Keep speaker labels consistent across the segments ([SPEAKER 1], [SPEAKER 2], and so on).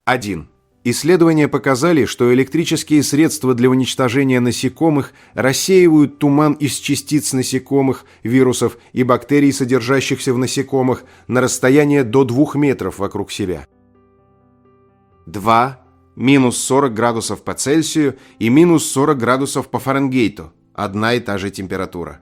[SPEAKER 1] 1. Исследования показали, что электрические средства для уничтожения насекомых рассеивают туман из частиц насекомых, вирусов и бактерий, содержащихся в насекомых, на расстояние до 2 метров вокруг себя. 2. Минус 40 градусов по Цельсию и минус 40 градусов по Фаренгейту. Одна и та же температура.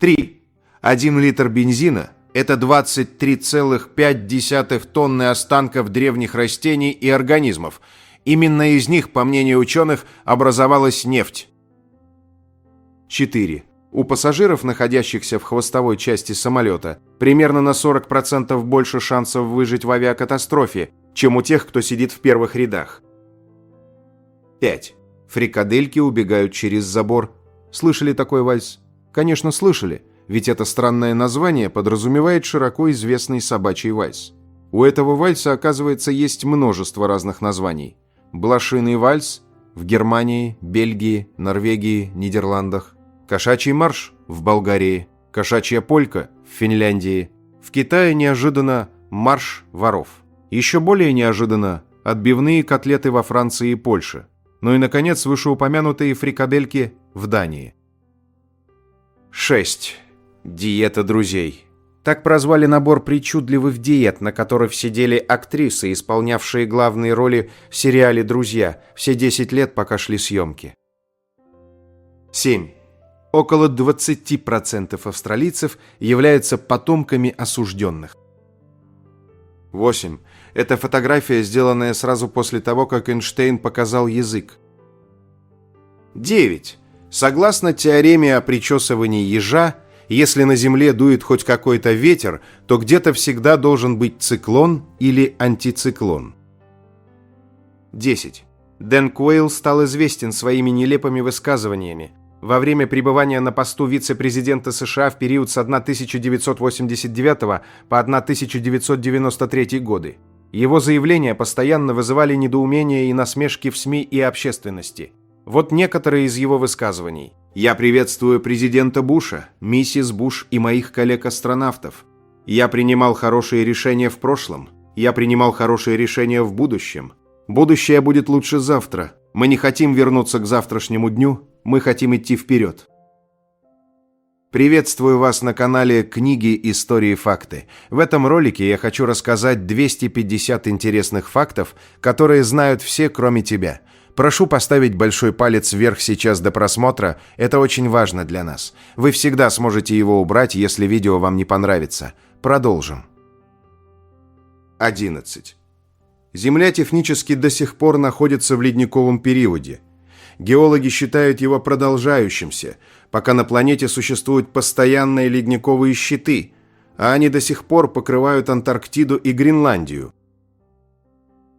[SPEAKER 1] 3. 1 литр бензина – это 23,5 тонны останков древних растений и организмов. Именно из них, по мнению ученых, образовалась нефть. 4. У пассажиров, находящихся в хвостовой части самолета, примерно на 40% больше шансов выжить в авиакатастрофе, чем у тех, кто сидит в первых рядах. 5. Фрикадельки убегают через забор. Слышали такой вальс? Конечно, слышали, ведь это странное название подразумевает широко известный собачий вальс. У этого вальса, оказывается, есть множество разных названий. Блошиный вальс в Германии, Бельгии, Норвегии, Нидерландах. Кошачий марш в Болгарии. Кошачья полька в Финляндии. В Китае неожиданно марш воров. Еще более неожиданно отбивные котлеты во Франции и Польше. Ну и, наконец, вышеупомянутые фрикадельки в Дании. 6. Диета друзей. Так прозвали набор причудливых диет, на которых сидели актрисы, исполнявшие главные роли в сериале «Друзья» все 10 лет, пока шли съемки. 7. Около 20% австралийцев являются потомками осужденных. 8. Это фотография, сделанная сразу после того, как Эйнштейн показал язык. 9. Согласно теореме о причесывании ежа, если на Земле дует хоть какой-то ветер, то где-то всегда должен быть циклон или антициклон. 10. Дэн Куэйл стал известен своими нелепыми высказываниями. Во время пребывания на посту вице-президента США в период с 1989 по 1993 годы. Его заявления постоянно вызывали недоумение и насмешки в СМИ и общественности. Вот некоторые из его высказываний. «Я приветствую президента Буша, миссис Буш и моих коллег-астронавтов. Я принимал хорошие решения в прошлом. Я принимал хорошие решения в будущем. Будущее будет лучше завтра. Мы не хотим вернуться к завтрашнему дню. Мы хотим идти вперед». Приветствую вас на канале «Книги, истории, факты». В этом ролике я хочу рассказать 250 интересных фактов, которые знают все, кроме тебя. Прошу поставить большой палец вверх сейчас до просмотра, это очень важно для нас. Вы всегда сможете его убрать, если видео вам не понравится. Продолжим. 11. Земля технически до сих пор находится в ледниковом периоде. Геологи считают его продолжающимся, пока на планете существуют постоянные ледниковые щиты, а они до сих пор покрывают Антарктиду и Гренландию.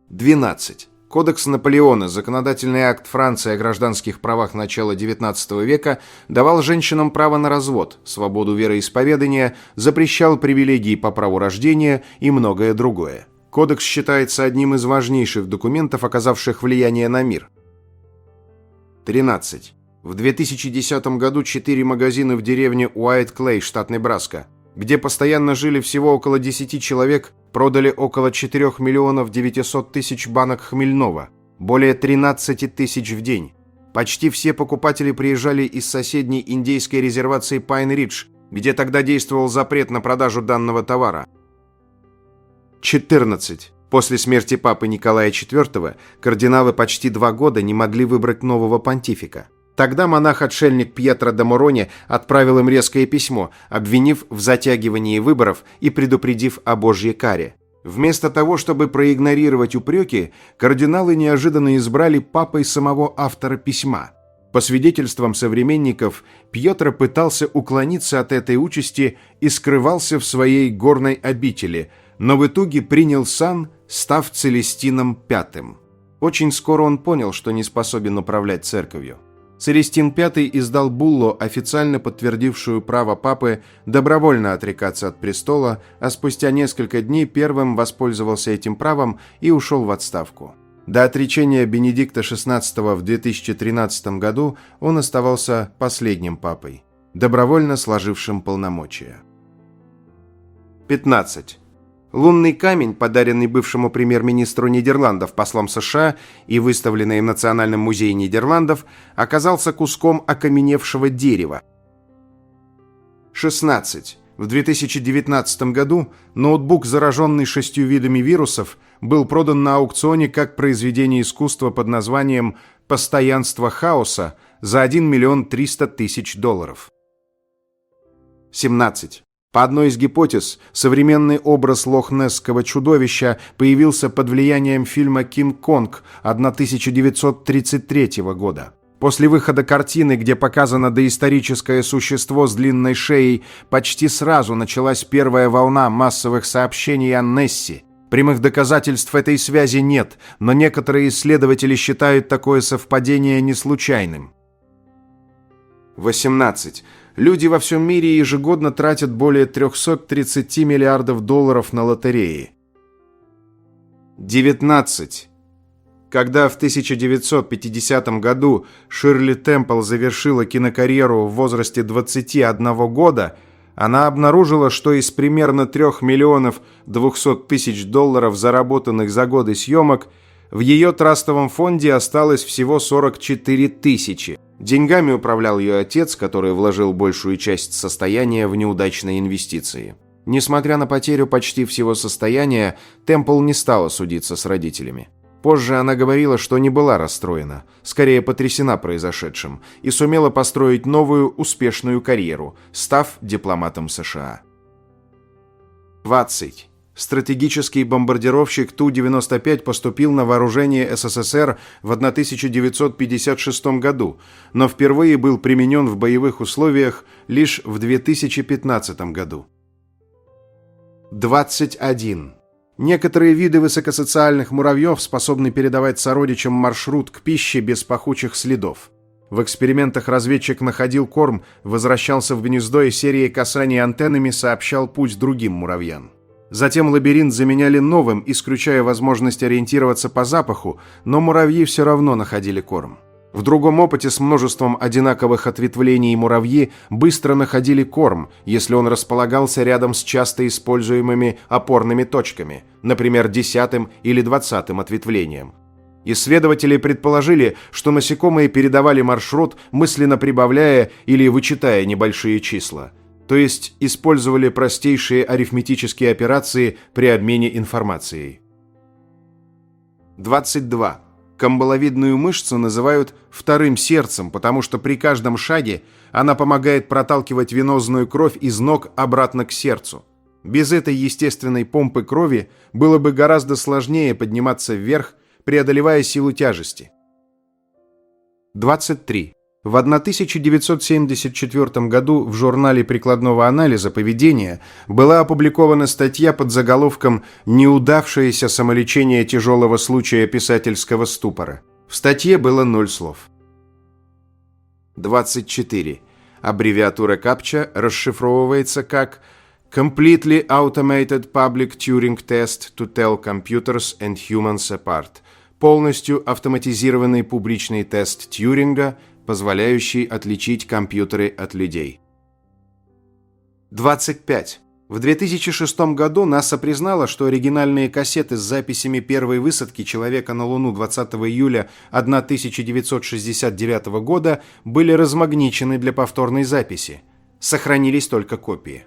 [SPEAKER 1] 12. Кодекс Наполеона, законодательный акт Франции о гражданских правах начала XIX века, давал женщинам право на развод, свободу вероисповедания, запрещал привилегии по праву рождения и многое другое. Кодекс считается одним из важнейших документов, оказавших влияние на мир. 13. В 2010 году 4 магазина в деревне Уайт-Клей, штат Небраска, где постоянно жили всего около 10 человек, продали около 4 миллионов 900 тысяч банок хмельного, более 13 тысяч в день. Почти все покупатели приезжали из соседней индейской резервации Пайн-Ридж, где тогда действовал запрет на продажу данного товара. 14. После смерти папы Николая IV кардиналы почти 2 года не могли выбрать нового понтифика. Тогда монах-отшельник Пьетро де Морони отправил им резкое письмо, обвинив в затягивании выборов и предупредив о Божьей каре. Вместо того, чтобы проигнорировать упреки, кардиналы неожиданно избрали папой самого автора письма. По свидетельствам современников, Пьетро пытался уклониться от этой участи и скрывался в своей горной обители, но в итоге принял сан, став Целестином V. Очень скоро он понял, что не способен управлять церковью. Целестин V издал буллу, официально подтвердившую право папы добровольно отрекаться от престола, а спустя несколько дней первым воспользовался этим правом и ушел в отставку. До отречения Бенедикта XVI в 2013 году он оставался последним папой, добровольно сложившим полномочия. 15. Лунный камень, подаренный бывшему премьер-министру Нидерландов послом США и выставленный в Национальном музее Нидерландов, оказался куском окаменевшего дерева. 16. В 2019 году ноутбук, зараженный 6 видами вирусов, был продан на аукционе как произведение искусства под названием «Постоянство хаоса» за $1 300 000. 17. По одной из гипотез, современный образ лохнесского чудовища появился под влиянием фильма «Кинг-Конг» 1933 года. После выхода картины, где показано доисторическое существо с длинной шеей, почти сразу началась первая волна массовых сообщений о Несси. Прямых доказательств этой связи нет, но некоторые исследователи считают такое совпадение неслучайным. 18. Люди во всем мире ежегодно тратят более 330 миллиардов долларов на лотереи. 19. Когда в 1950 году Ширли Темпл завершила кинокарьеру в возрасте 21 года, она обнаружила, что из примерно 3 200 000 долларов, заработанных за годы съемок, в ее трастовом фонде осталось всего 44 000. Деньгами управлял ее отец, который вложил большую часть состояния в неудачные инвестиции. Несмотря на потерю почти всего состояния, Темпл не стала судиться с родителями. Позже она говорила, что не была расстроена, скорее потрясена произошедшим, и сумела построить новую успешную карьеру, став дипломатом США. 20. Стратегический бомбардировщик Ту-95 поступил на вооружение СССР в 1956 году, но впервые был применен в боевых условиях лишь в 2015 году. 21. Некоторые виды высокосоциальных муравьев способны передавать сородичам маршрут к пище без пахучих следов. В экспериментах разведчик находил корм, возвращался в гнездо и серией касаний антеннами сообщал путь другим муравьям. Затем лабиринт заменяли новым, исключая возможность ориентироваться по запаху, но муравьи все равно находили корм. В другом опыте с множеством одинаковых ответвлений муравьи быстро находили корм, если он располагался рядом с часто используемыми опорными точками, например, 10-м или 20-м ответвлением. Исследователи предположили, что насекомые передавали маршрут, мысленно прибавляя или вычитая небольшие числа. То есть использовали простейшие арифметические операции при обмене информацией. 22. Камбаловидную мышцу называют вторым сердцем, потому что при каждом шаге она помогает проталкивать венозную кровь из ног обратно к сердцу. Без этой естественной помпы крови было бы гораздо сложнее подниматься вверх, преодолевая силу тяжести. 23. В 1974 году в журнале прикладного анализа поведения была опубликована статья под заголовком «Неудавшееся самолечение тяжелого случая писательского ступора». В статье было 0 слов. 24. Аббревиатура КАПЧА расшифровывается как «Completely Automated Public Turing Test to Tell Computers and Humans Apart». Полностью автоматизированный публичный тест Тьюринга, позволяющий отличить компьютеры от людей. 25. В 2006 году НАСА признала, что оригинальные кассеты с записями первой высадки человека на Луну 20 июля 1969 года были размагничены для повторной записи. Сохранились только копии.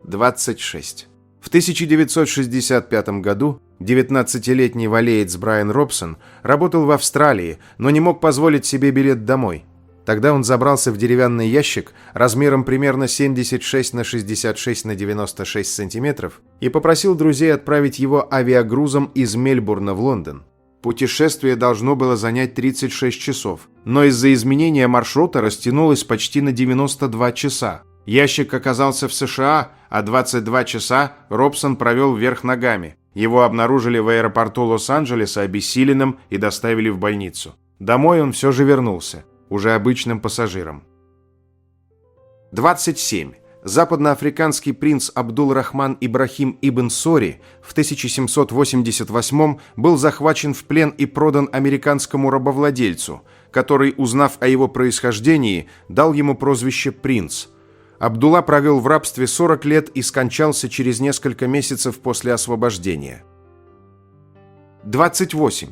[SPEAKER 1] 26. В 1965 году 19-летний валеец Брайан Робсон работал в Австралии, но не мог позволить себе билет домой. Тогда он забрался в деревянный ящик размером примерно 76 на 66 на 96 сантиметров и попросил друзей отправить его авиагрузом из Мельбурна в Лондон. Путешествие должно было занять 36 часов, но из-за изменения маршрута растянулось почти на 92 часа. Ящик оказался в США, а 22 часа Робсон провел вверх ногами. Его обнаружили в аэропорту Лос-Анджелеса обессиленным и доставили в больницу. Домой он все же вернулся, уже обычным пассажиром. 27. Западноафриканский принц Абдул-Рахман Ибрахим ибн Сори в 1788 был захвачен в плен и продан американскому рабовладельцу, который, узнав о его происхождении, дал ему прозвище «принц». Абдулла провел в рабстве 40 лет и скончался через несколько месяцев после освобождения. 28.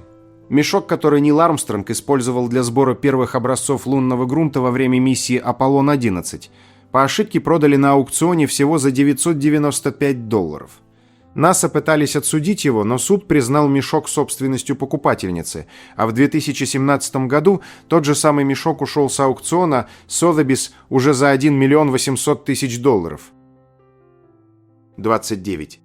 [SPEAKER 1] Мешок, который Нил Армстронг использовал для сбора первых образцов лунного грунта во время миссии «Аполлон-11», по ошибке продали на аукционе всего за $995. НАСА пытались отсудить его, но суд признал мешок собственностью покупательницы, а в 2017 году тот же самый мешок ушел с аукциона Sotheby's уже за $1 800 000. 29.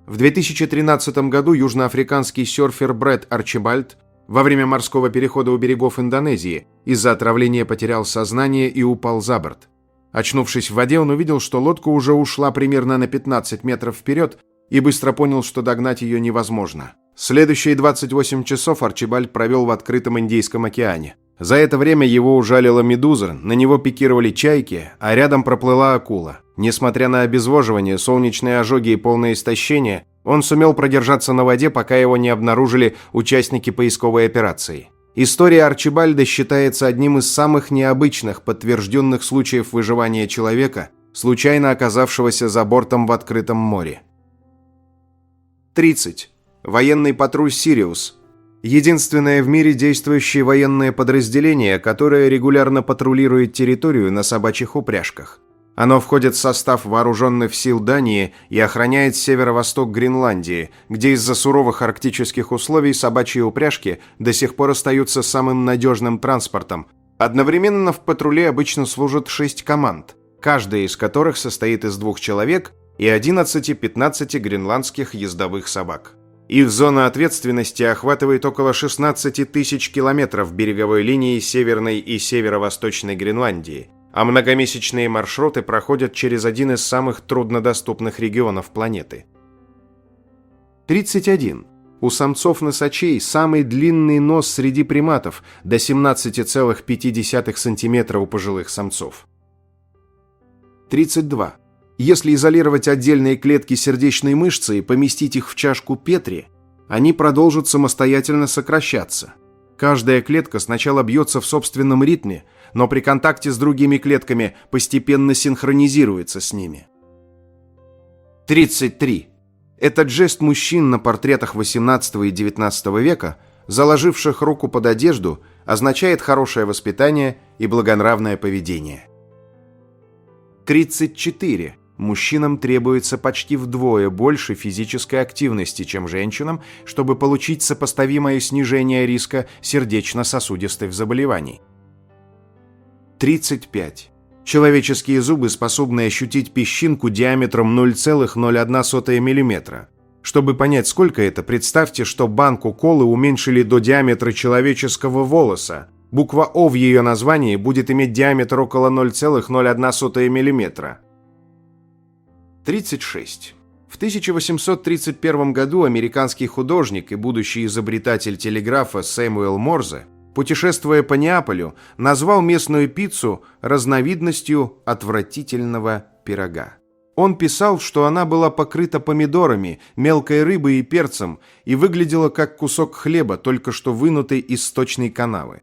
[SPEAKER 1] В 2013 году южноафриканский серфер Брэд Арчибальд во время морского перехода у берегов Индонезии из-за отравления потерял сознание и упал за борт. Очнувшись в воде, он увидел, что лодка уже ушла примерно на 15 метров вперед, и быстро понял, что догнать ее невозможно. Следующие 28 часов Арчибальд провел в открытом Индийском океане. За это время его ужалила медуза, на него пикировали чайки, а рядом проплыла акула. Несмотря на обезвоживание, солнечные ожоги и полное истощение, он сумел продержаться на воде, пока его не обнаружили участники поисковой операции. История Арчибальда считается одним из самых необычных подтвержденных случаев выживания человека, случайно оказавшегося за бортом в открытом море. 30. Военный патруль «Сириус». Единственное в мире действующее военное подразделение, которое регулярно патрулирует территорию на собачьих упряжках. Оно входит в состав вооруженных сил Дании и охраняет северо-восток Гренландии, где из-за суровых арктических условий собачьи упряжки до сих пор остаются самым надежным транспортом. Одновременно в патруле обычно служат 6 команд, каждая из которых состоит из 2 человек и 11-15 гренландских ездовых собак. Их зона ответственности охватывает около 16 тысяч километров береговой линии Северной и Северо-Восточной Гренландии, а многомесячные маршруты проходят через один из самых труднодоступных регионов планеты. 31. У самцов-носачей самый длинный нос среди приматов, до 17,5 см у пожилых самцов. 32. Если изолировать отдельные клетки сердечной мышцы и поместить их в чашку Петри, они продолжат самостоятельно сокращаться. Каждая клетка сначала бьется в собственном ритме, но при контакте с другими клетками постепенно синхронизируется с ними. 33. Этот жест мужчин на портретах XVIII и XIX века, заложивших руку под одежду, означает хорошее воспитание и благонравное поведение. 34. Мужчинам требуется почти вдвое больше физической активности, чем женщинам, чтобы получить сопоставимое снижение риска сердечно-сосудистых заболеваний. 35. Человеческие зубы способны ощутить песчинку диаметром 0,01 мм. Чтобы понять, сколько это, представьте, что банку колы уменьшили до диаметра человеческого волоса. Буква «О» в ее названии будет иметь диаметр около 0,01 мм. 36. В 1831 году американский художник и будущий изобретатель телеграфа Сэмюэл Морзе, путешествуя по Неаполю, назвал местную пиццу разновидностью отвратительного пирога. Он писал, что она была покрыта помидорами, мелкой рыбой и перцем и выглядела как кусок хлеба, только что вынутый из сточной канавы.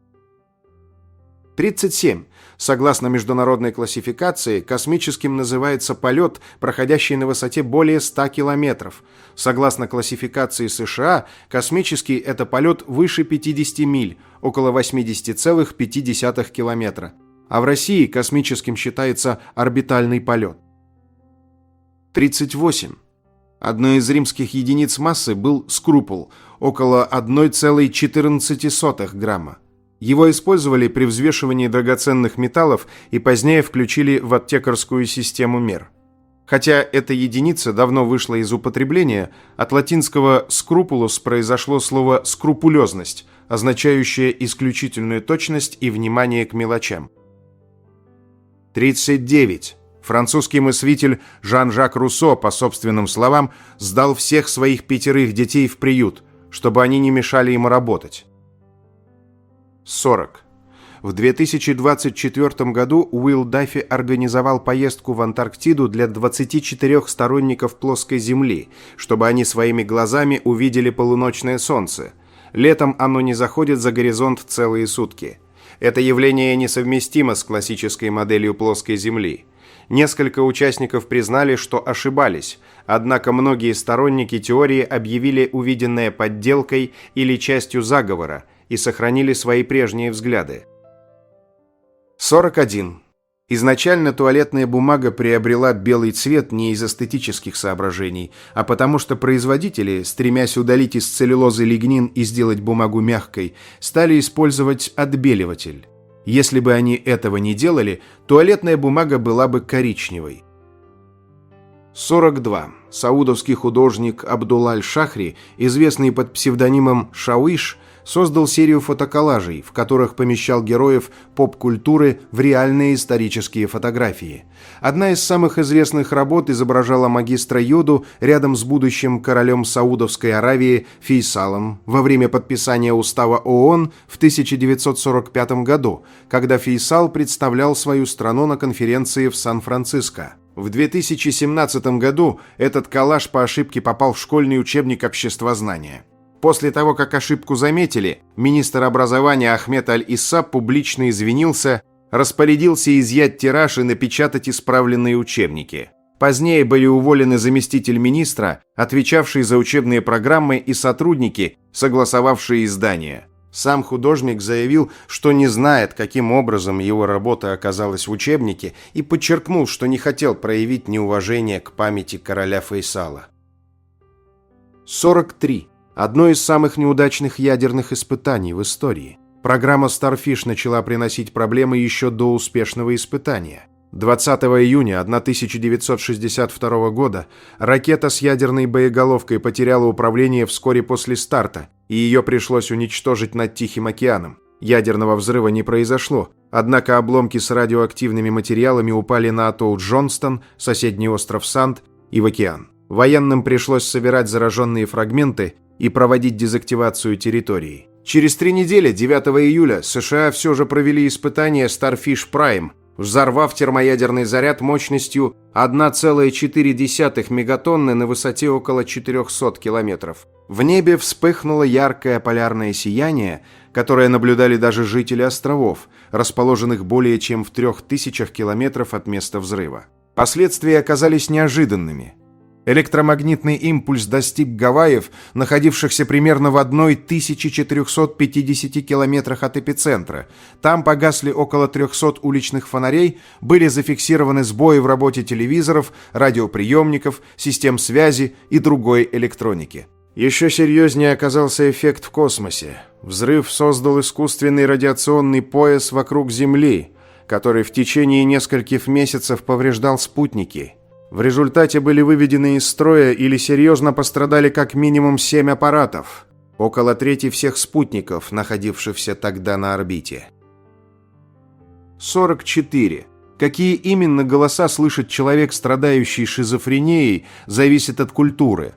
[SPEAKER 1] 37. Согласно международной классификации, космическим называется полет, проходящий на высоте более 100 километров. Согласно классификации США, космический – это полет выше 50 миль, около 80,5 километра. А в России космическим считается орбитальный полет. 38. Одной из римских единиц массы был скрупул, около 1,14 грамма. Его использовали при взвешивании драгоценных металлов и позднее включили в оттекарскую систему мер. Хотя эта единица давно вышла из употребления, от латинского «scrupulus» произошло слово «скрупулезность», означающее исключительную точность и внимание к мелочам. 39. Французский мыслитель Жан-Жак Руссо, по собственным словам, сдал всех своих 5 детей в приют, чтобы они не мешали ему работать. 40. В 2024 году Уилл Даффи организовал поездку в Антарктиду для 24 сторонников плоской Земли, чтобы они своими глазами увидели полуночное солнце. Летом оно не заходит за горизонт целые сутки. Это явление несовместимо с классической моделью плоской Земли. Несколько участников признали, что ошибались, однако многие сторонники теории объявили увиденное подделкой или частью заговора и сохранили свои прежние взгляды. 41. Изначально туалетная бумага приобрела белый цвет не из эстетических соображений, а потому что производители, стремясь удалить из целлюлозы лигнин и сделать бумагу мягкой, стали использовать отбеливатель. Если бы они этого не делали, туалетная бумага была бы коричневой. 42. Саудовский художник Абдулаль-Шахри, известный под псевдонимом Шауиш, создал серию фотоколлажей, в которых помещал героев поп-культуры в реальные исторические фотографии. Одна из самых известных работ изображала магистра Йоду рядом с будущим королем Саудовской Аравии Фейсалом во время подписания устава ООН в 1945 году, когда Фейсал представлял свою страну на конференции в Сан-Франциско. В 2017 году этот коллаж по ошибке попал в школьный учебник обществознания. После того, как ошибку заметили, министр образования Ахмед Аль-Исса публично извинился, распорядился изъять тираж и напечатать исправленные учебники. Позднее были уволены заместитель министра, отвечавший за учебные программы, и сотрудники, согласовавшие издание. Сам художник заявил, что не знает, каким образом его работа оказалась в учебнике, и подчеркнул, что не хотел проявить неуважение к памяти короля Фейсала. 43. Одно из самых неудачных ядерных испытаний в истории. Программа Starfish начала приносить проблемы еще до успешного испытания. 20 июня 1962 года ракета с ядерной боеголовкой потеряла управление вскоре после старта, и ее пришлось уничтожить над Тихим океаном. Ядерного взрыва не произошло, однако обломки с радиоактивными материалами упали на атолл Джонстон, соседний остров Санд и в океан. Военным пришлось собирать зараженные фрагменты и проводить дезактивацию территории. Через 3 недели, 9 июля, США все же провели испытание Starfish Prime, взорвав термоядерный заряд мощностью 1,4 мегатонны на высоте около 400 километров. В небе вспыхнуло яркое полярное сияние, которое наблюдали даже жители островов, расположенных более чем в 3000 километров от места взрыва. Последствия оказались неожиданными. Электромагнитный импульс достиг Гавайев, находившихся примерно в 1450 километрах от эпицентра. Там погасли около 300 уличных фонарей, были зафиксированы сбои в работе телевизоров, радиоприемников, систем связи и другой электроники. Еще серьезнее оказался эффект в космосе. Взрыв создал искусственный радиационный пояс вокруг Земли, который в течение нескольких месяцев повреждал спутники. В результате были выведены из строя или серьезно пострадали как минимум 7 аппаратов, около трети всех спутников, находившихся тогда на орбите. 44. Какие именно голоса слышит человек, страдающий шизофренией, зависит от культуры.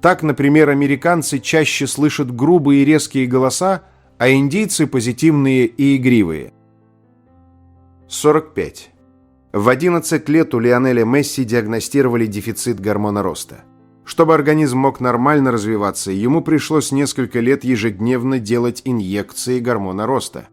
[SPEAKER 1] Так, например, американцы чаще слышат грубые и резкие голоса, а индийцы – позитивные и игривые. 45. В 11 лет у Лионеля Месси диагностировали дефицит гормона роста. Чтобы организм мог нормально развиваться, ему пришлось несколько лет ежедневно делать инъекции гормона роста.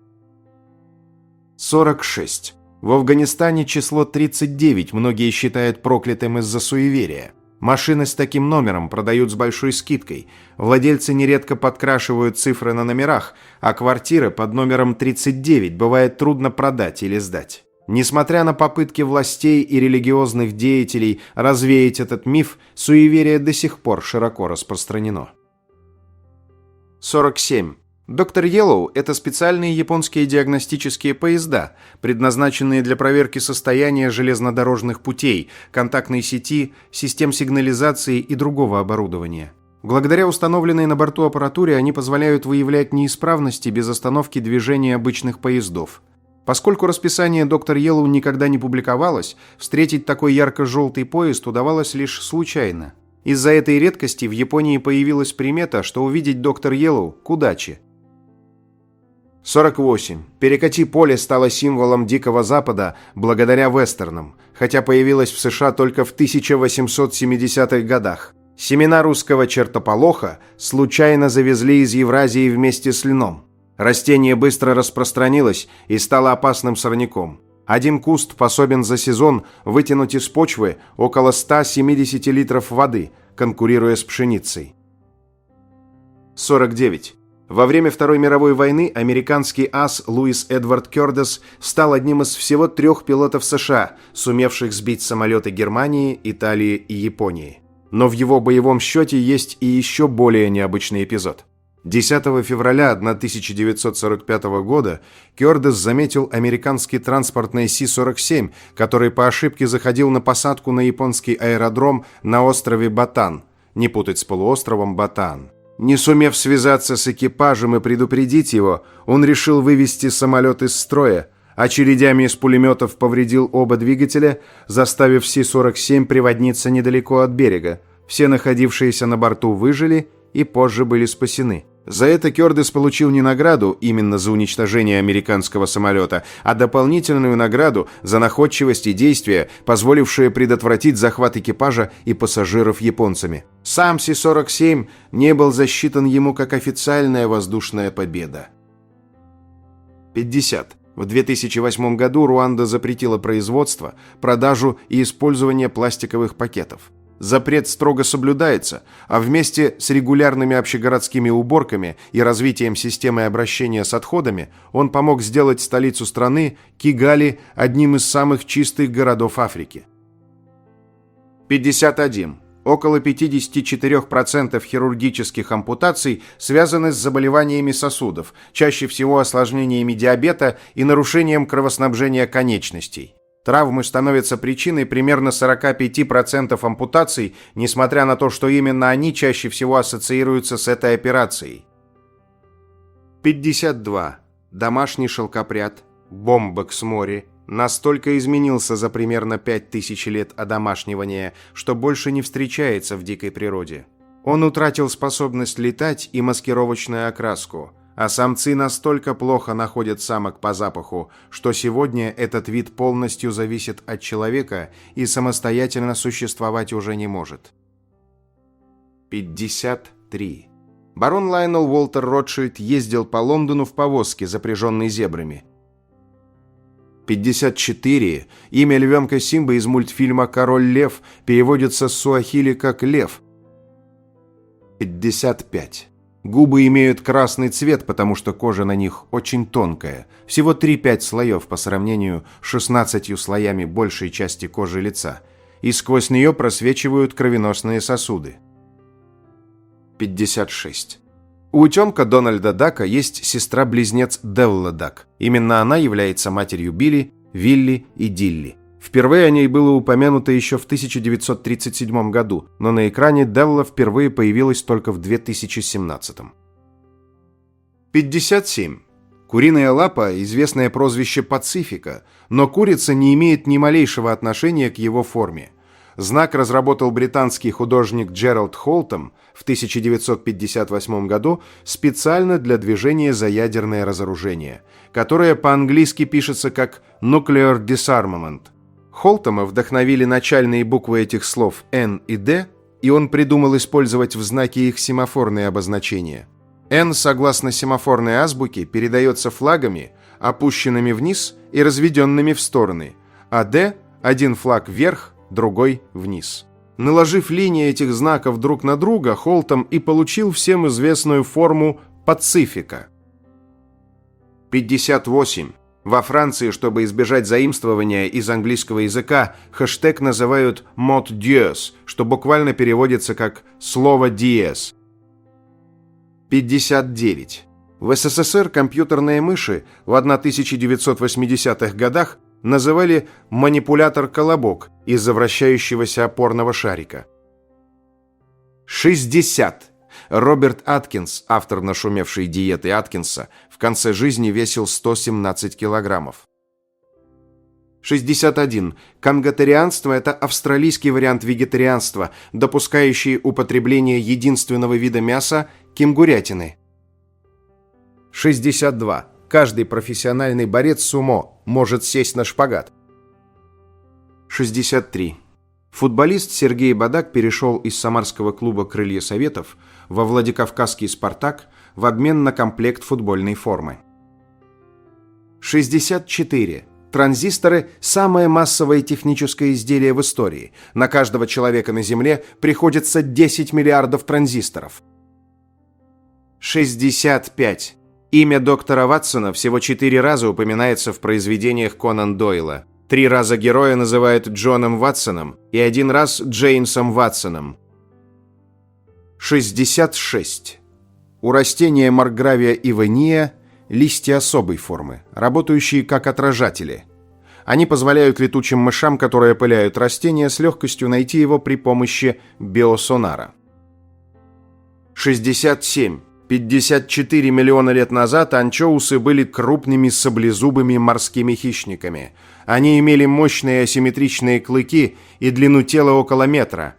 [SPEAKER 1] 46. В Афганистане число 39 многие считают проклятым из-за суеверия. Машины с таким номером продают с большой скидкой. Владельцы нередко подкрашивают цифры на номерах, а квартиры под номером 39 бывает трудно продать или сдать. Несмотря на попытки властей и религиозных деятелей развеять этот миф, суеверие до сих пор широко распространено. 47. Доктор Йеллоу – это специальные японские диагностические поезда, предназначенные для проверки состояния железнодорожных путей, контактной сети, систем сигнализации и другого оборудования. Благодаря установленной на борту аппаратуре они позволяют выявлять неисправности без остановки движения обычных поездов. Поскольку расписание доктор Йеллоу никогда не публиковалось, встретить такой ярко-желтый поезд удавалось лишь случайно. Из-за этой редкости в Японии появилась примета, что увидеть доктор Йеллоу к удаче. 48. Перекати поле стало символом Дикого Запада благодаря вестернам, хотя появилась в США только в 1870-х годах. Семена русского чертополоха случайно завезли из Евразии вместе с льном. Растение быстро распространилось и стало опасным сорняком. Один куст способен за сезон вытянуть из почвы около 170 литров воды, конкурируя с пшеницей. 49. Во время Второй мировой войны американский ас Луис Эдвард Кёрдес стал одним из всего 3 пилотов США, сумевших сбить самолеты Германии, Италии и Японии. Но в его боевом счете есть и еще более необычный эпизод. 10 февраля 1945 года Кёрдес заметил американский транспортный Си-47, который по ошибке заходил на посадку на японский аэродром на острове Батан, не путать с полуостровом Батан. Не сумев связаться с экипажем и предупредить его, он решил вывести самолет из строя, очередями из пулеметов повредил оба двигателя, заставив Си-47 приводниться недалеко от берега. Все находившиеся на борту выжили и позже были спасены. За это Кёрдес получил не награду именно за уничтожение американского самолета, а дополнительную награду за находчивость и действия, позволившие предотвратить захват экипажа и пассажиров японцами. Сам Си-47 не был засчитан ему как официальная воздушная победа. 50. В 2008 году Руанда запретила производство, продажу и использование пластиковых пакетов. Запрет строго соблюдается, а вместе с регулярными общегородскими уборками и развитием системы обращения с отходами он помог сделать столицу страны, Кигали, одним из самых чистых городов Африки. 51. Около 54% хирургических ампутаций связаны с заболеваниями сосудов, чаще всего осложнениями диабета и нарушением кровоснабжения конечностей. Травмы становятся причиной примерно 45% ампутаций, несмотря на то, что именно они чаще всего ассоциируются с этой операцией. 52. Домашний шелкопряд, бомбекс мори, настолько изменился за примерно 5000 лет одомашнивания, что больше не встречается в дикой природе. Он утратил способность летать и маскировочную окраску, а самцы настолько плохо находят самок по запаху, что сегодня этот вид полностью зависит от человека и самостоятельно существовать уже не может. 53. Барон Лайонел Уолтер Ротшильд ездил по Лондону в повозке, запряженной зебрами. 54. Имя львенка Симбы из мультфильма «Король лев» переводится с суахили как «лев». 55. Губы имеют красный цвет, потому что кожа на них очень тонкая, всего 3-5 слоев по сравнению с 16 слоями большей части кожи лица, и сквозь нее просвечивают кровеносные сосуды. 56. У утенка Дональда Дака есть сестра-близнец Делла Дак. Именно она является матерью Билли, Вилли и Дилли. Впервые о ней было упомянуто еще в 1937 году, но на экране Делла впервые появилась только в 2017. 57. Куриная лапа – известное прозвище Пацифика, но курица не имеет ни малейшего отношения к его форме. Знак разработал британский художник Джеральд Холтом в 1958 году специально для движения за ядерное разоружение, которое по-английски пишется как «Nuclear Disarmament». Холтома вдохновили начальные буквы этих слов «Н» и «Д», и он придумал использовать в знаке их семафорные обозначения. «Н», согласно семафорной азбуке, передается флагами, опущенными вниз и разведенными в стороны, а «Д» – один флаг вверх, другой вниз. Наложив линии этих знаков друг на друга, Холтом и получил всем известную форму «Пацифика». 58. Во Франции, чтобы избежать заимствования из английского языка, хэштег называют «mot Dieu», что буквально переводится как «слово диез». 59. В СССР компьютерные мыши в 1980-х годах называли манипулятор-колобок из-за вращающегося опорного шарика. 60. Роберт Аткинс, автор нашумевшей диеты Аткинса, в конце жизни весил 117 килограммов. 61. Конготарианство – это австралийский вариант вегетарианства, допускающий употребление единственного вида мяса – кенгурятины. 62. Каждый профессиональный борец сумо может сесть на шпагат. 63. Футболист Сергей Бадак перешел из самарского клуба «Крылья Советов» во Владикавказский «Спартак» в обмен на комплект футбольной формы. 64. Транзисторы – самое массовое техническое изделие в истории. На каждого человека на Земле приходится 10 миллиардов транзисторов. 65. Имя доктора Ватсона всего 4 раза упоминается в произведениях Конан Дойла. 3 раза героя называют Джоном Ватсоном и 1 раз Джеймсом Ватсоном. 66. У растения Маркгравия ивания листья особой формы, работающие как отражатели. Они позволяют летучим мышам, которые опыляют растения, с легкостью найти его при помощи биосонара. 67. 54 миллиона лет назад анчоусы были крупными саблезубыми морскими хищниками. Они имели мощные асимметричные клыки и длину тела около метра.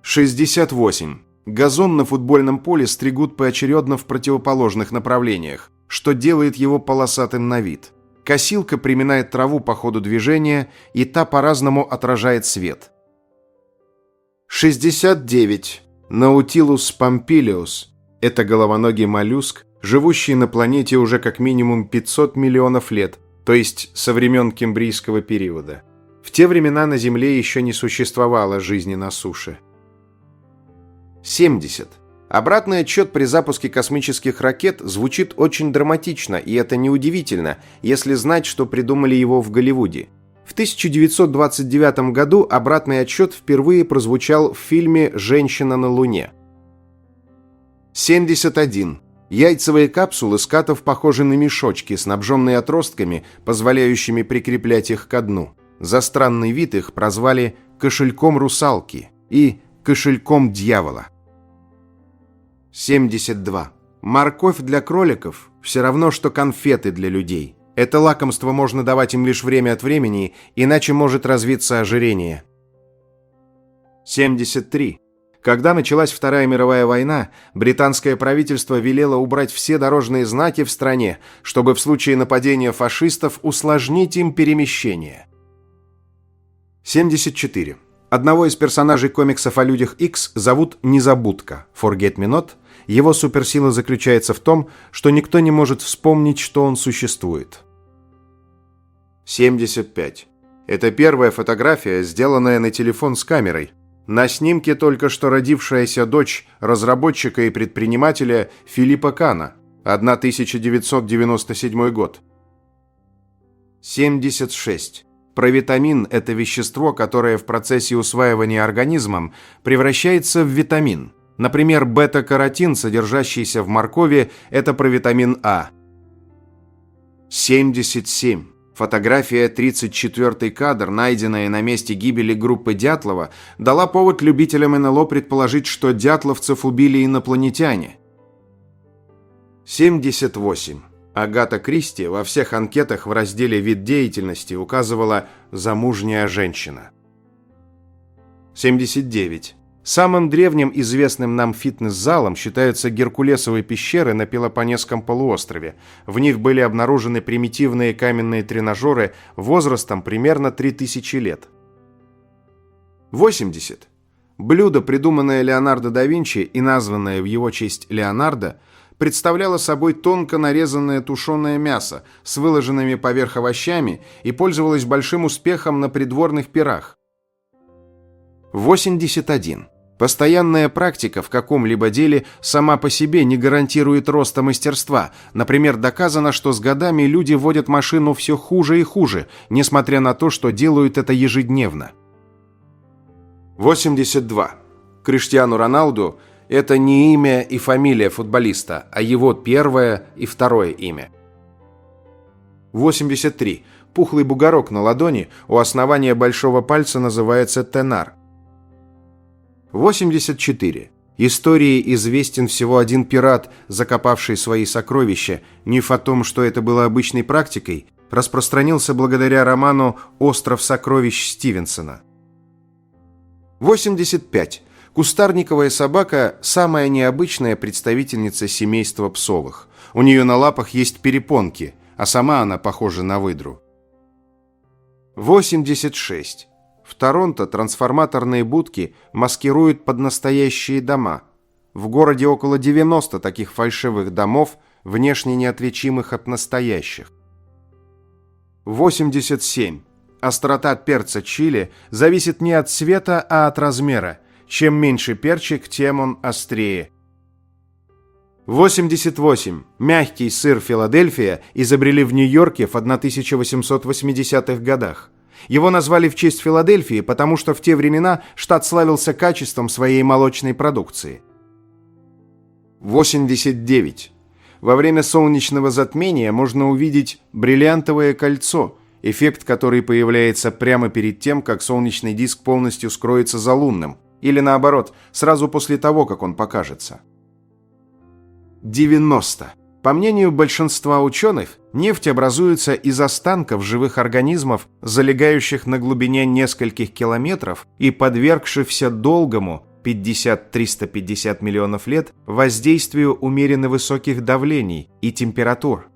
[SPEAKER 1] 68. Газон на футбольном поле стригут поочередно в противоположных направлениях, что делает его полосатым на вид. Косилка приминает траву по ходу движения, и та по-разному отражает свет. 69. Наутилус помпилиус – это головоногий моллюск, живущий на планете уже как минимум 500 миллионов лет, то есть со времен Кембрийского периода. В те времена на Земле еще не существовало жизни на суше. 70. Обратный отсчет при запуске космических ракет звучит очень драматично, и это неудивительно, если знать, что придумали его в Голливуде. В 1929 году обратный отсчет впервые прозвучал в фильме «Женщина на Луне». 71. Яйцевые капсулы скатов похожи на мешочки, снабженные отростками, позволяющими прикреплять их ко дну. За странный вид их прозвали «кошельком русалки» и «кошельком дьявола». 72. Морковь для кроликов все равно, что конфеты для людей. Это лакомство можно давать им лишь время от времени, иначе может развиться ожирение. 73. Когда началась Вторая мировая война, британское правительство велело убрать все дорожные знаки в стране, чтобы в случае нападения фашистов усложнить им перемещение. 74. Одного из персонажей комиксов о людях X зовут Незабудка, Forget Me Not. Его суперсила заключается в том, что никто не может вспомнить, что он существует. 75. Это первая фотография, сделанная на телефон с камерой. На снимке только что родившаяся дочь разработчика и предпринимателя Филиппа Кана, 1997 год. 76. Провитамин – это вещество, которое в процессе усваивания организмом превращается в витамин. Например, бета-каротин, содержащийся в моркови, это провитамин А. 77. Фотография 34-й кадр, найденная на месте гибели группы Дятлова, дала повод любителям НЛО предположить, что дятловцев убили инопланетяне. 78. Агата Кристи во всех анкетах в разделе «Вид деятельности» указывала «замужняя женщина». 79. Самым древним известным нам фитнес-залом считаются Геркулесовые пещеры на Пелопоннесском полуострове. В них были обнаружены примитивные каменные тренажеры возрастом примерно 3000 лет. 80. Блюдо, придуманное Леонардо да Винчи и названное в его честь Леонардо, представляло собой тонко нарезанное тушеное мясо с выложенными поверх овощами и пользовалось большим успехом на придворных пирах. 81. Постоянная практика в каком-либо деле сама по себе не гарантирует роста мастерства. Например, доказано, что с годами люди водят машину все хуже и хуже, несмотря на то, что делают это ежедневно. 82. Криштиану Роналду – это не имя и фамилия футболиста, а его первое и второе имя. 83. Пухлый бугорок на ладони у основания большого пальца называется тенар. 84. Истории известен всего один пират, закопавший свои сокровища. Миф о том, что это было обычной практикой, распространился благодаря роману «Остров сокровищ» Стивенсона. 85. Кустарниковая собака – самая необычная представительница семейства псовых. У нее на лапах есть перепонки, а сама она похожа на выдру. 86. В Торонто трансформаторные будки маскируют под настоящие дома. В городе около 90 таких фальшивых домов, внешне неотличимых от настоящих. 87. Острота перца чили зависит не от цвета, а от размера. Чем меньше перчик, тем он острее. 88. Мягкий сыр Филадельфия изобрели в Нью-Йорке в 1880-х годах. Его назвали в честь Филадельфии, потому что в те времена штат славился качеством своей молочной продукции. 89. Во время солнечного затмения можно увидеть бриллиантовое кольцо, эффект, который появляется прямо перед тем, как солнечный диск полностью скроется за лунным, или наоборот, сразу после того, как он покажется. 90. По мнению большинства ученых, нефть образуется из останков живых организмов, залегающих на глубине нескольких километров и подвергшихся долгому 50-350 миллионов лет воздействию умеренно высоких давлений и температур.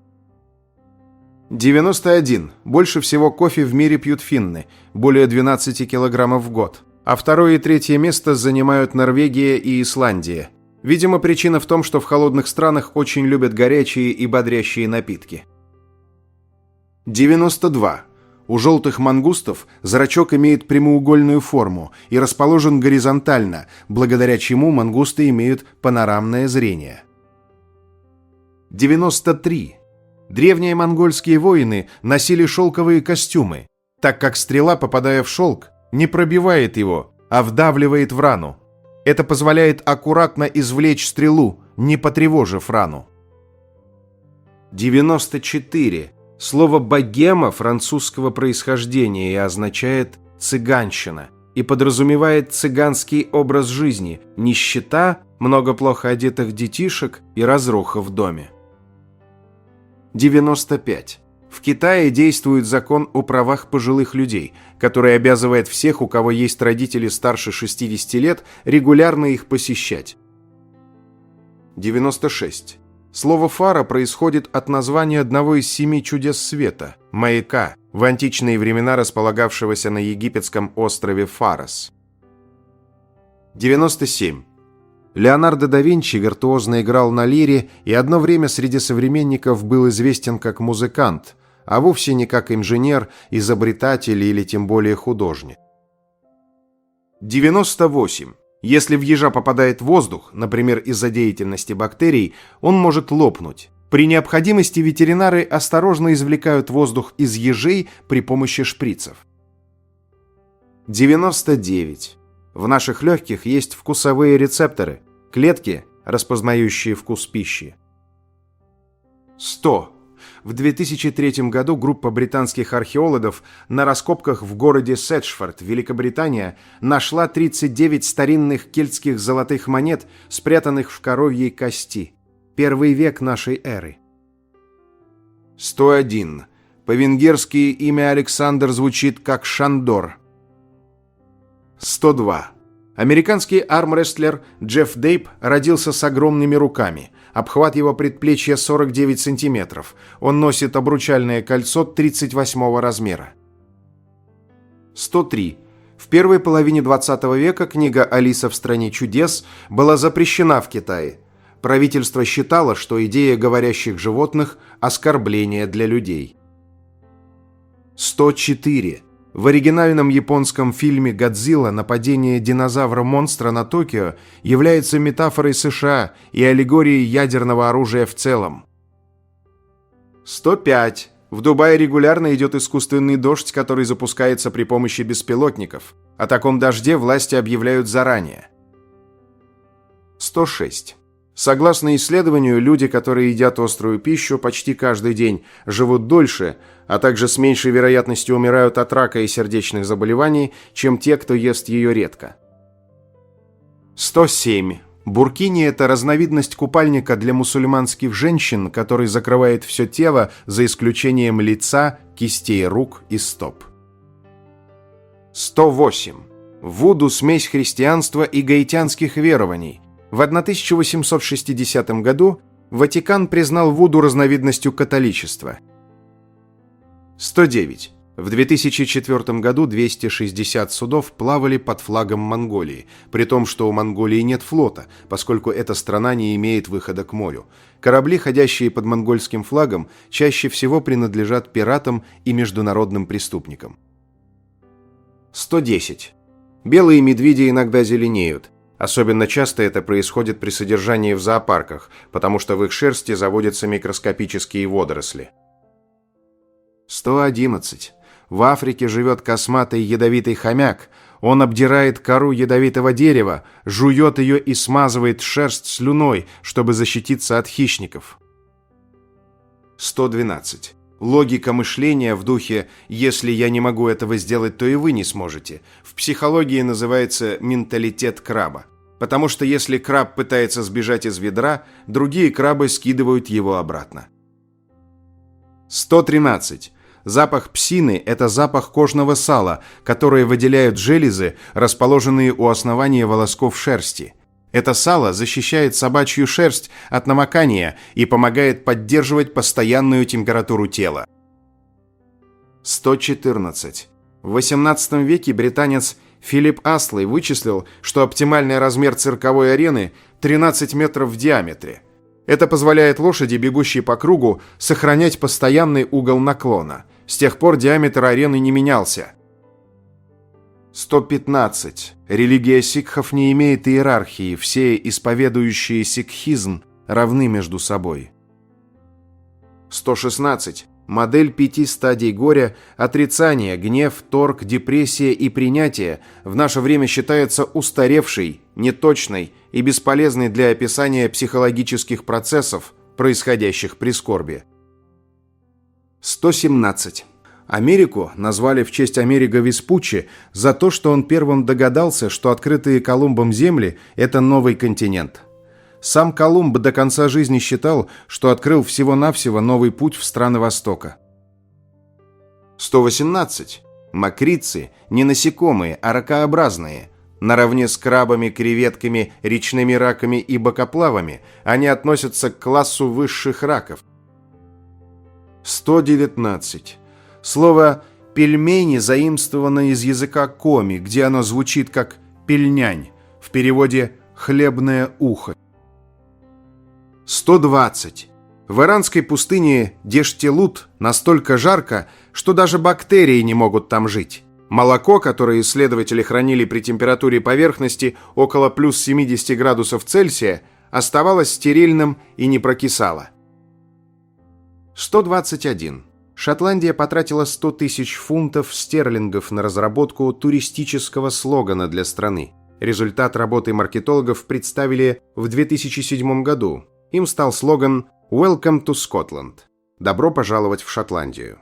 [SPEAKER 1] 91. Больше всего кофе в мире пьют финны, более 12 килограммов в год, а второе и третье место занимают Норвегия и Исландия. Видимо, причина в том, что в холодных странах очень любят горячие и бодрящие напитки. 92. У желтых мангустов зрачок имеет прямоугольную форму и расположен горизонтально, благодаря чему мангусты имеют панорамное зрение. 93. Древние монгольские воины носили шелковые костюмы, так как стрела, попадая в шелк, не пробивает его, а вдавливает в рану. Это позволяет аккуратно извлечь стрелу, не потревожив рану. 94. Слово «богема» французского происхождения и означает «цыганщина» и подразумевает цыганский образ жизни, нищета, много плохо одетых детишек и разруха в доме. 95. В Китае действует закон о правах пожилых людей, который обязывает всех, у кого есть родители старше 60 лет, регулярно их посещать. 96. Слово «фара» происходит от названия одного из 7 чудес света – маяка, в античные времена располагавшегося на египетском острове Фарос. 97. Леонардо да Винчи виртуозно играл на лире и одно время среди современников был известен как музыкант, а вовсе не как инженер, изобретатель или тем более художник. 98. Если в ежа попадает воздух, например, из-за деятельности бактерий, он может лопнуть. При необходимости ветеринары осторожно извлекают воздух из ежей при помощи шприцев. 99. В наших легких есть вкусовые рецепторы, клетки, распознающие вкус пищи. 100. В 2003 году группа британских археологов на раскопках в городе Седжфорд, Великобритания, нашла 39 старинных кельтских золотых монет, спрятанных в коровьей кости. Первый век нашей эры. 101. По-венгерски имя Александр звучит как Шандор. 102. Американский армрестлер Джефф Дейп родился с огромными руками. Обхват его предплечья 49 сантиметров. Он носит обручальное кольцо 38 размера. 103. В первой половине 20 века книга «Алиса в стране чудес» была запрещена в Китае. Правительство считало, что идея говорящих животных – оскорбление для людей. 104. В оригинальном японском фильме «Годзилла» нападение динозавра-монстра на Токио является метафорой США и аллегорией ядерного оружия в целом. 105. В Дубае регулярно идет искусственный дождь, который запускается при помощи беспилотников. О таком дожде власти объявляют заранее. 106. Согласно исследованию, люди, которые едят острую пищу почти каждый день, живут дольше, а также с меньшей вероятностью умирают от рака и сердечных заболеваний, чем те, кто ест ее редко. 107. Буркини – это разновидность купальника для мусульманских женщин, который закрывает все тело, за исключением лица, кистей рук и стоп. 108. Вуду – смесь христианства и гаитянских верований. В 1860 году Ватикан признал вуду разновидностью католичества. 109. В 2004 году 260 судов плавали под флагом Монголии, при том, что у Монголии нет флота, поскольку эта страна не имеет выхода к морю. Корабли, ходящие под монгольским флагом, чаще всего принадлежат пиратам и международным преступникам. 110. Белые медведи иногда зеленеют. Особенно часто это происходит при содержании в зоопарках, потому что в их шерсти заводятся микроскопические водоросли. 111. В Африке живет косматый ядовитый хомяк. Он обдирает кору ядовитого дерева, жует ее и смазывает шерсть слюной, чтобы защититься от хищников. 112. Логика мышления в духе «если я не могу этого сделать, то и вы не сможете» в психологии называется менталитет краба. Потому что если краб пытается сбежать из ведра, другие крабы скидывают его обратно. 113. Запах псины – это запах кожного сала, которое выделяют железы, расположенные у основания волосков шерсти. Это сало защищает собачью шерсть от намокания и помогает поддерживать постоянную температуру тела. 114. В XVIII веке британец Филипп Аслей вычислил, что оптимальный размер цирковой арены – 13 метров в диаметре. Это позволяет лошади, бегущей по кругу, сохранять постоянный угол наклона. С тех пор диаметр арены не менялся. 115. Религия сикхов не имеет иерархии, все исповедующие сикхизм равны между собой. 116. Модель 5 стадий горя – отрицание, гнев, торг, депрессия и принятие – в наше время считается устаревшей, неточной и бесполезной для описания психологических процессов, происходящих при скорби. 117. Америку назвали в честь Америго Веспуччи за то, что он первым догадался, что открытые Колумбом земли – это новый континент. Сам Колумб до конца жизни считал, что открыл всего-навсего новый путь в страны Востока. 118. Мокрицы – не насекомые, а ракообразные. Наравне с крабами, креветками, речными раками и бокоплавами они относятся к классу высших раков. 119. Слово «пельмени» заимствовано из языка коми, где оно звучит как «пельнянь», в переводе «хлебное ухо». 120. В иранской пустыне Дештелут настолько жарко, что даже бактерии не могут там жить. Молоко, которое исследователи хранили при температуре поверхности около плюс 70 градусов Цельсия, оставалось стерильным и не прокисало. 121. Шотландия потратила 100 тысяч фунтов стерлингов на разработку туристического слогана для страны. Результат работы маркетологов представили в 2007 году. Им стал слоган «Welcome to Scotland» – «Добро пожаловать в Шотландию».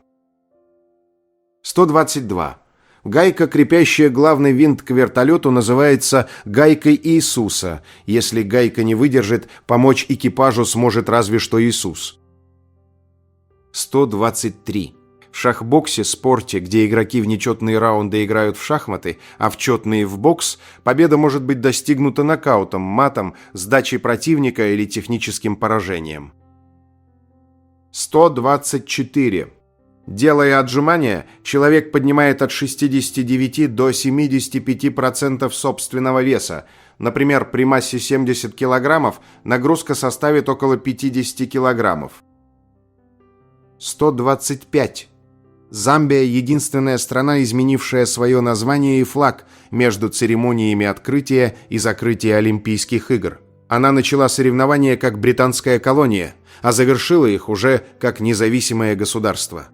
[SPEAKER 1] 122. Гайка, крепящая главный винт к вертолету, называется «гайкой Иисуса». Если гайка не выдержит, помочь экипажу сможет разве что Иисус. 123. В шахбоксе, спорте, где игроки в нечетные раунды играют в шахматы, а в четные в бокс, победа может быть достигнута нокаутом, матом, сдачей противника или техническим поражением. 124. Делая отжимания, человек поднимает от 69 до 75% собственного веса. Например, при массе 70 кг нагрузка составит около 50 кг. 125. Замбия – единственная страна, изменившая свое название и флаг между церемониями открытия и закрытия Олимпийских игр. Она начала соревнования как британская колония, а завершила их уже как независимое государство.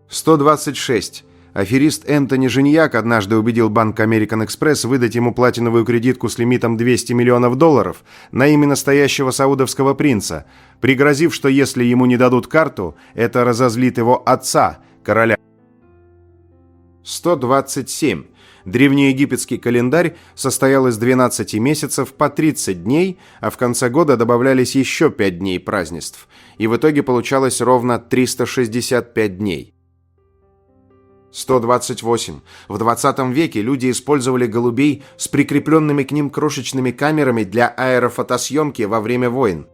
[SPEAKER 1] 126. Аферист Энтони Жиньяк однажды убедил банк American Express выдать ему платиновую кредитку с лимитом $200 миллионов на имя настоящего саудовского принца, пригрозив, что если ему не дадут карту, это разозлит его отца, короля. 127. Древнеегипетский календарь состоял из 12 месяцев по 30 дней, а в конце года добавлялись еще 5 дней празднеств, и в итоге получалось ровно 365 дней. 128. В 20 веке люди использовали голубей с прикрепленными к ним крошечными камерами для аэрофотосъемки во время войн.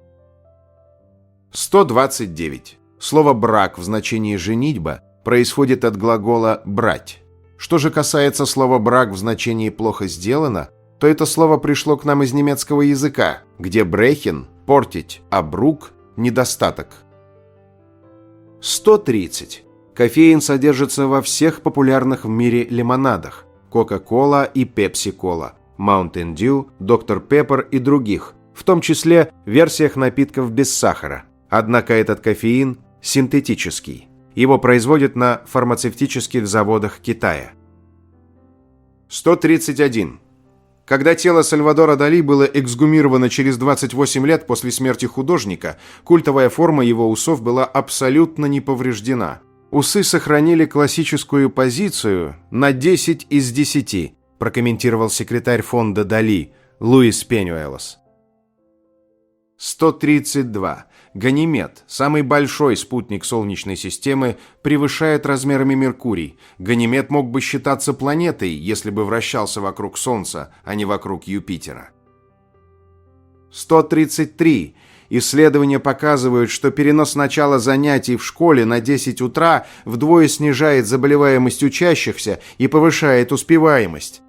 [SPEAKER 1] 129. Слово «брак» в значении «женитьба» происходит от глагола «брать». Что же касается слова «брак» в значении «плохо сделано», то это слово пришло к нам из немецкого языка, где «брехен» – портить, а «брук» – недостаток. 130. Кофеин содержится во всех популярных в мире лимонадах – Coca-Cola и Pepsi-Cola, Mountain Dew, Dr. Pepper и других, в том числе в версиях напитков без сахара. Однако этот кофеин синтетический. Его производят на фармацевтических заводах Китая. 131. Когда тело Сальвадора Дали было эксгумировано через 28 лет после смерти художника, культовая форма его усов была абсолютно не повреждена. Усы сохранили классическую позицию на 10 из 10, прокомментировал секретарь фонда Дали Луис Пенюэлос. 132. Ганимед, самый большой спутник Солнечной системы, превышает размерами Меркурий. Ганимед мог бы считаться планетой, если бы вращался вокруг Солнца, а не вокруг Юпитера. 133. Исследования показывают, что перенос начала занятий в школе на 10 утра вдвое снижает заболеваемость учащихся и повышает успеваемость.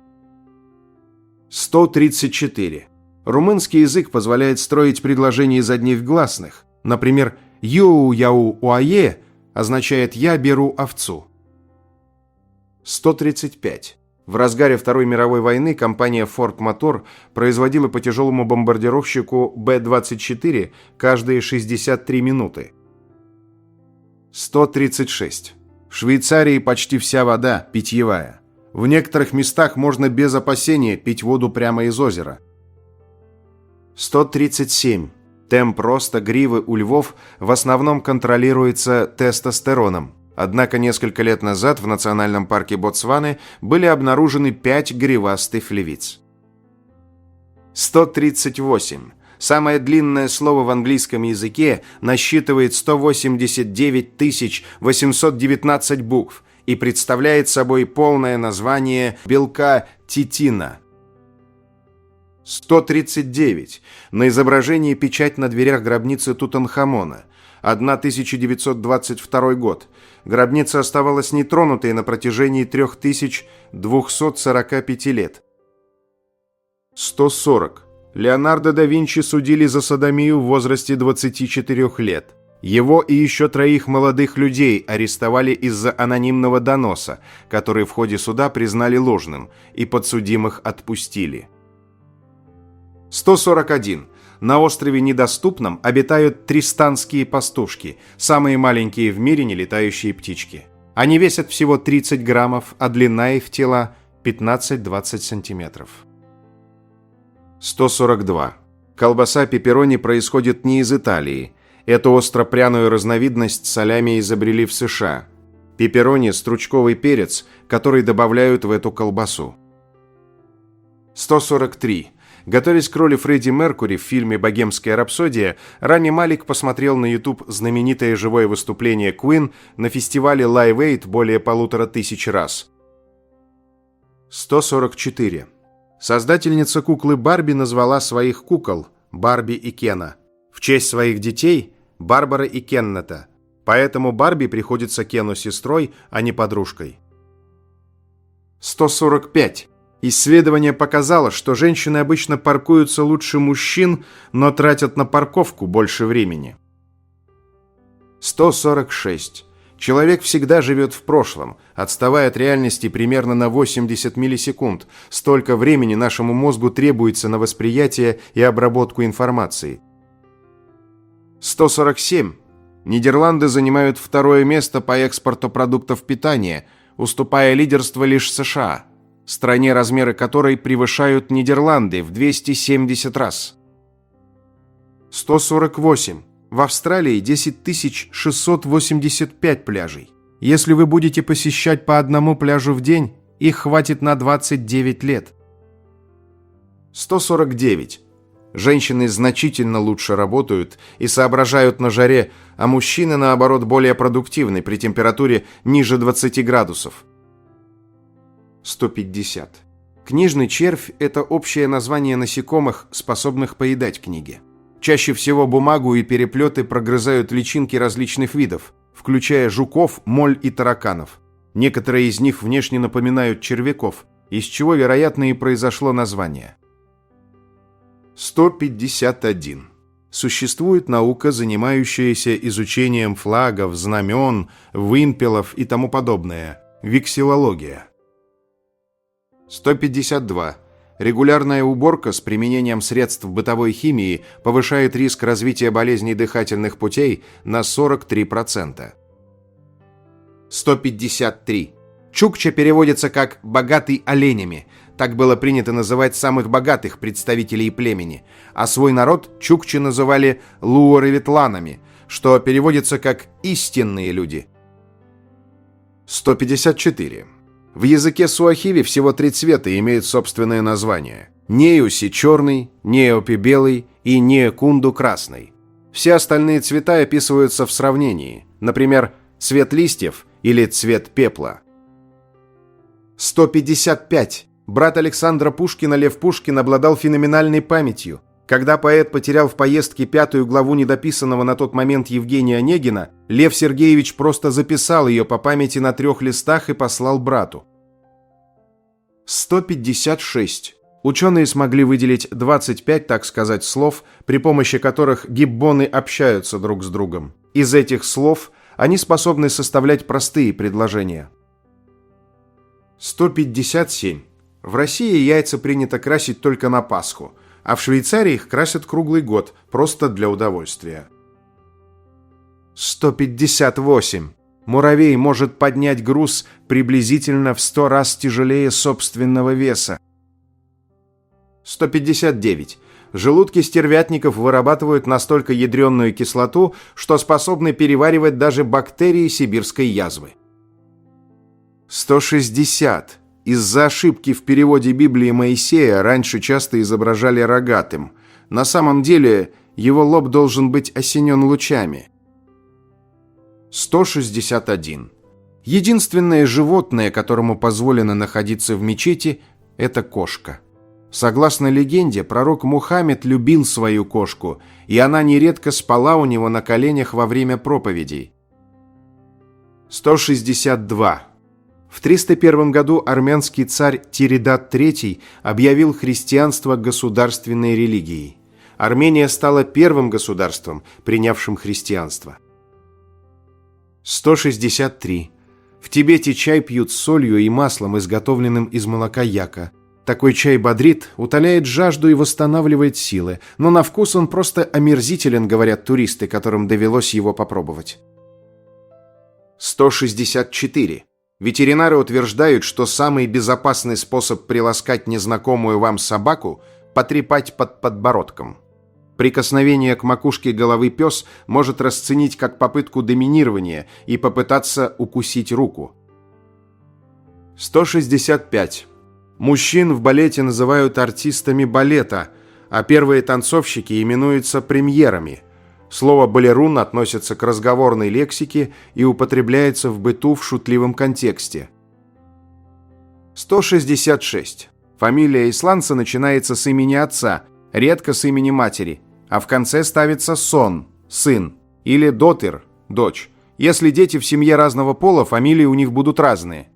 [SPEAKER 1] 134. Румынский язык позволяет строить предложения из одних гласных. Например, «Юу-яу-уае» означает «я беру овцу». 135. В разгаре Второй мировой войны компания Ford Motor производила по тяжелому бомбардировщику Б-24 каждые 63 минуты. 136. В Швейцарии почти вся вода питьевая. В некоторых местах можно без опасения пить воду прямо из озера. 137. Темп роста гривы у львов в основном контролируется тестостероном. Однако несколько лет назад в национальном парке Ботсваны были обнаружены 5 гривастых львиц. 138. Самое длинное слово в английском языке насчитывает 189 819 букв и представляет собой полное название белка титина. 139. На изображении печать на дверях гробницы Тутанхамона. 1922 год. Гробница оставалась нетронутой на протяжении 3245 лет. 140. Леонардо да Винчи судили за содомию в возрасте 24 лет. Его и еще 3 молодых людей арестовали из-за анонимного доноса, который в ходе суда признали ложным, и подсудимых отпустили. 141. На острове Недоступном обитают тристанские пастушки, самые маленькие в мире нелетающие птички. Они весят всего 30 граммов, а длина их тела 15-20 сантиметров. 142. Колбаса пепперони происходит не из Италии. Эту остро-пряную разновидность солями изобрели в США. Пепперони – стручковый перец, который добавляют в эту колбасу. 143. Готовясь к роли Фредди Меркьюри в фильме «Богемская рапсодия», Рами Малик посмотрел на YouTube знаменитое живое выступление Queen на фестивале Live Aid более 1500 раз. 144. Создательница куклы Барби назвала своих кукол Барби и Кена в честь своих детей Барбара и Кеннета, поэтому Барби приходится Кену сестрой, а не подружкой. 145. Исследование показало, что женщины обычно паркуются лучше мужчин, но тратят на парковку больше времени. 146. Человек всегда живет в прошлом, отставая от реальности примерно на 80 миллисекунд. Столько времени нашему мозгу требуется на восприятие и обработку информации. 147. Нидерланды занимают 2-е место по экспорту продуктов питания, уступая лидерство лишь США, стране, размеры которой превышают Нидерланды в 270 раз. 148. В Австралии 10 685 пляжей. Если вы будете посещать по одному пляжу в день, их хватит на 29 лет. 149. Женщины значительно лучше работают и соображают на жаре, а мужчины, наоборот, более продуктивны при температуре ниже 20 градусов. 150. Книжный червь – это общее название насекомых, способных поедать книги. Чаще всего бумагу и переплеты прогрызают личинки различных видов. включая жуков, моль и тараканов. Некоторые из них внешне напоминают червяков, из чего, вероятно, и произошло название. 151. Существует наука, занимающаяся изучением флагов, знамен, вымпелов и тому подобное. Вексиллология. 152. Регулярная уборка с применением средств бытовой химии повышает риск развития болезней дыхательных путей на 43%. 153. Чукча переводится как «богатый оленями». Так было принято называть самых богатых представителей племени, а свой народ чукчи называли луоровитланами, что переводится как «истинные люди». 154. В языке суахили всего 3 цвета имеют собственное название. Неюси – черный, неопи – белый и неекунду – красный. Все остальные цвета описываются в сравнении, например, цвет листьев или цвет пепла. 155. Брат Александра Пушкина Лев Пушкин обладал феноменальной памятью. Когда поэт потерял в поездке 5 главу недописанного на тот момент Евгения Онегина, Лев Сергеевич просто записал ее по памяти на 3 листах и послал брату. 156. Ученые смогли выделить 25, так сказать, слов, при помощи которых гиббоны общаются друг с другом. Из этих слов они способны составлять простые предложения. 157. В России яйца принято красить только на Пасху, а в Швейцарии их красят круглый год, просто для удовольствия. 158. Муравей может поднять груз приблизительно в 100 раз тяжелее собственного веса. 159. Желудки стервятников вырабатывают настолько ядреную кислоту, что способны переваривать даже бактерии сибирской язвы. 160. Из-за ошибки в переводе Библии Моисея раньше часто изображали рогатым. На самом деле его лоб должен быть осенен лучами. 161. Единственное животное, которому позволено находиться в мечети, это кошка. Согласно легенде, пророк Мухаммед любил свою кошку, и она нередко спала у него на коленях во время проповедей. 162. В 301 году армянский царь Тиридат III объявил христианство государственной религией. Армения стала первым государством, принявшим христианство. 163. В Тибете чай пьют с солью и маслом, изготовленным из молока яка. Такой чай бодрит, утоляет жажду и восстанавливает силы, но на вкус он просто омерзителен, говорят туристы, которым довелось его попробовать. 164. Ветеринары утверждают, что самый безопасный способ приласкать незнакомую вам собаку – потрепать под подбородком. Прикосновение к макушке головы пес может расценить как попытку доминирования и попытаться укусить руку. 165. Мужчин в балете называют артистами балета, а первые танцовщики именуются премьерами. Слово «балерун» относится к разговорной лексике и употребляется в быту в шутливом контексте. 166. Фамилия исландца начинается с имени отца, редко с имени матери, а в конце ставится «сон» – сын, или «дотыр» – дочь. Если дети в семье разного пола, фамилии у них будут разные.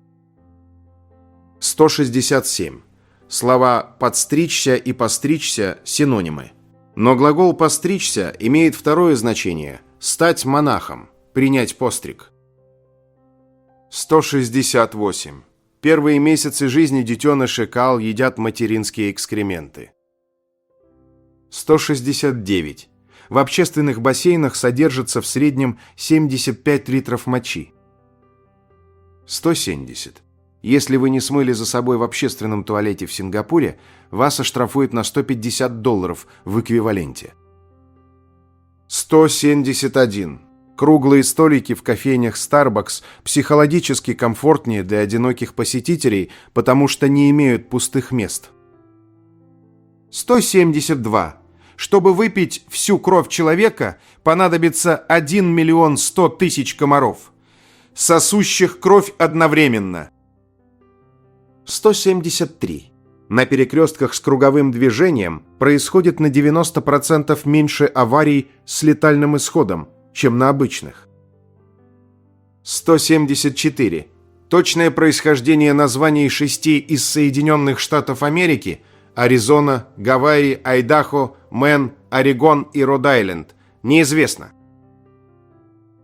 [SPEAKER 1] 167. Слова «подстричься» и «постричься» – синонимы. Но глагол «постричься» имеет второе значение – стать монахом, принять постриг. 168. Первые месяцы жизни детеныши кал едят материнские экскременты. 169. В общественных бассейнах содержится в среднем 75 литров мочи. 170. Если вы не смыли за собой в общественном туалете в Сингапуре, вас оштрафуют на $150 в эквиваленте. 171. Круглые столики в кофейнях Starbucks психологически комфортнее для одиноких посетителей, потому что не имеют пустых мест. 172. Чтобы выпить всю кровь человека, понадобится 1 100 000 комаров, сосущих кровь одновременно. 173. На перекрестках с круговым движением происходит на 90% меньше аварий с летальным исходом, чем на обычных. 174. Точное происхождение названий 6 из Соединенных Штатов Америки – Аризона, Гавайи, Айдахо, Мэн, Орегон и Род-Айленд – неизвестно.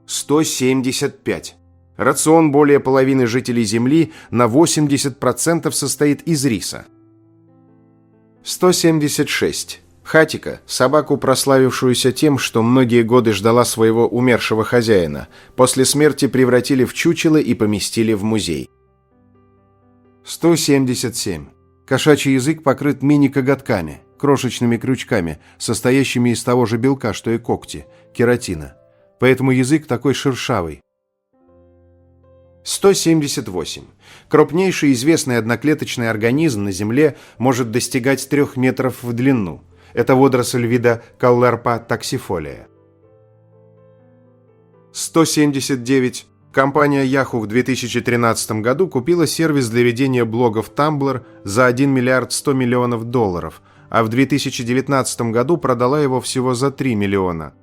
[SPEAKER 1] 175. Рацион более половины жителей Земли на 80% состоит из риса. 176. Хатика – собаку, прославившуюся тем, что многие годы ждала своего умершего хозяина, после смерти превратили в чучело и поместили в музей. 177. Кошачий язык покрыт мини-коготками, крошечными крючками, состоящими из того же белка, что и когти – кератина. Поэтому язык такой шершавый. 178. Крупнейший известный одноклеточный организм на Земле может достигать 3 метров в длину. Это водоросль вида Caulerpa taxifolia. 179. Компания Yahoo в 2013 году купила сервис для ведения блогов Tumblr за $1 миллиард 100 миллионов долларов, а в 2019 году продала его всего за $3 миллиона.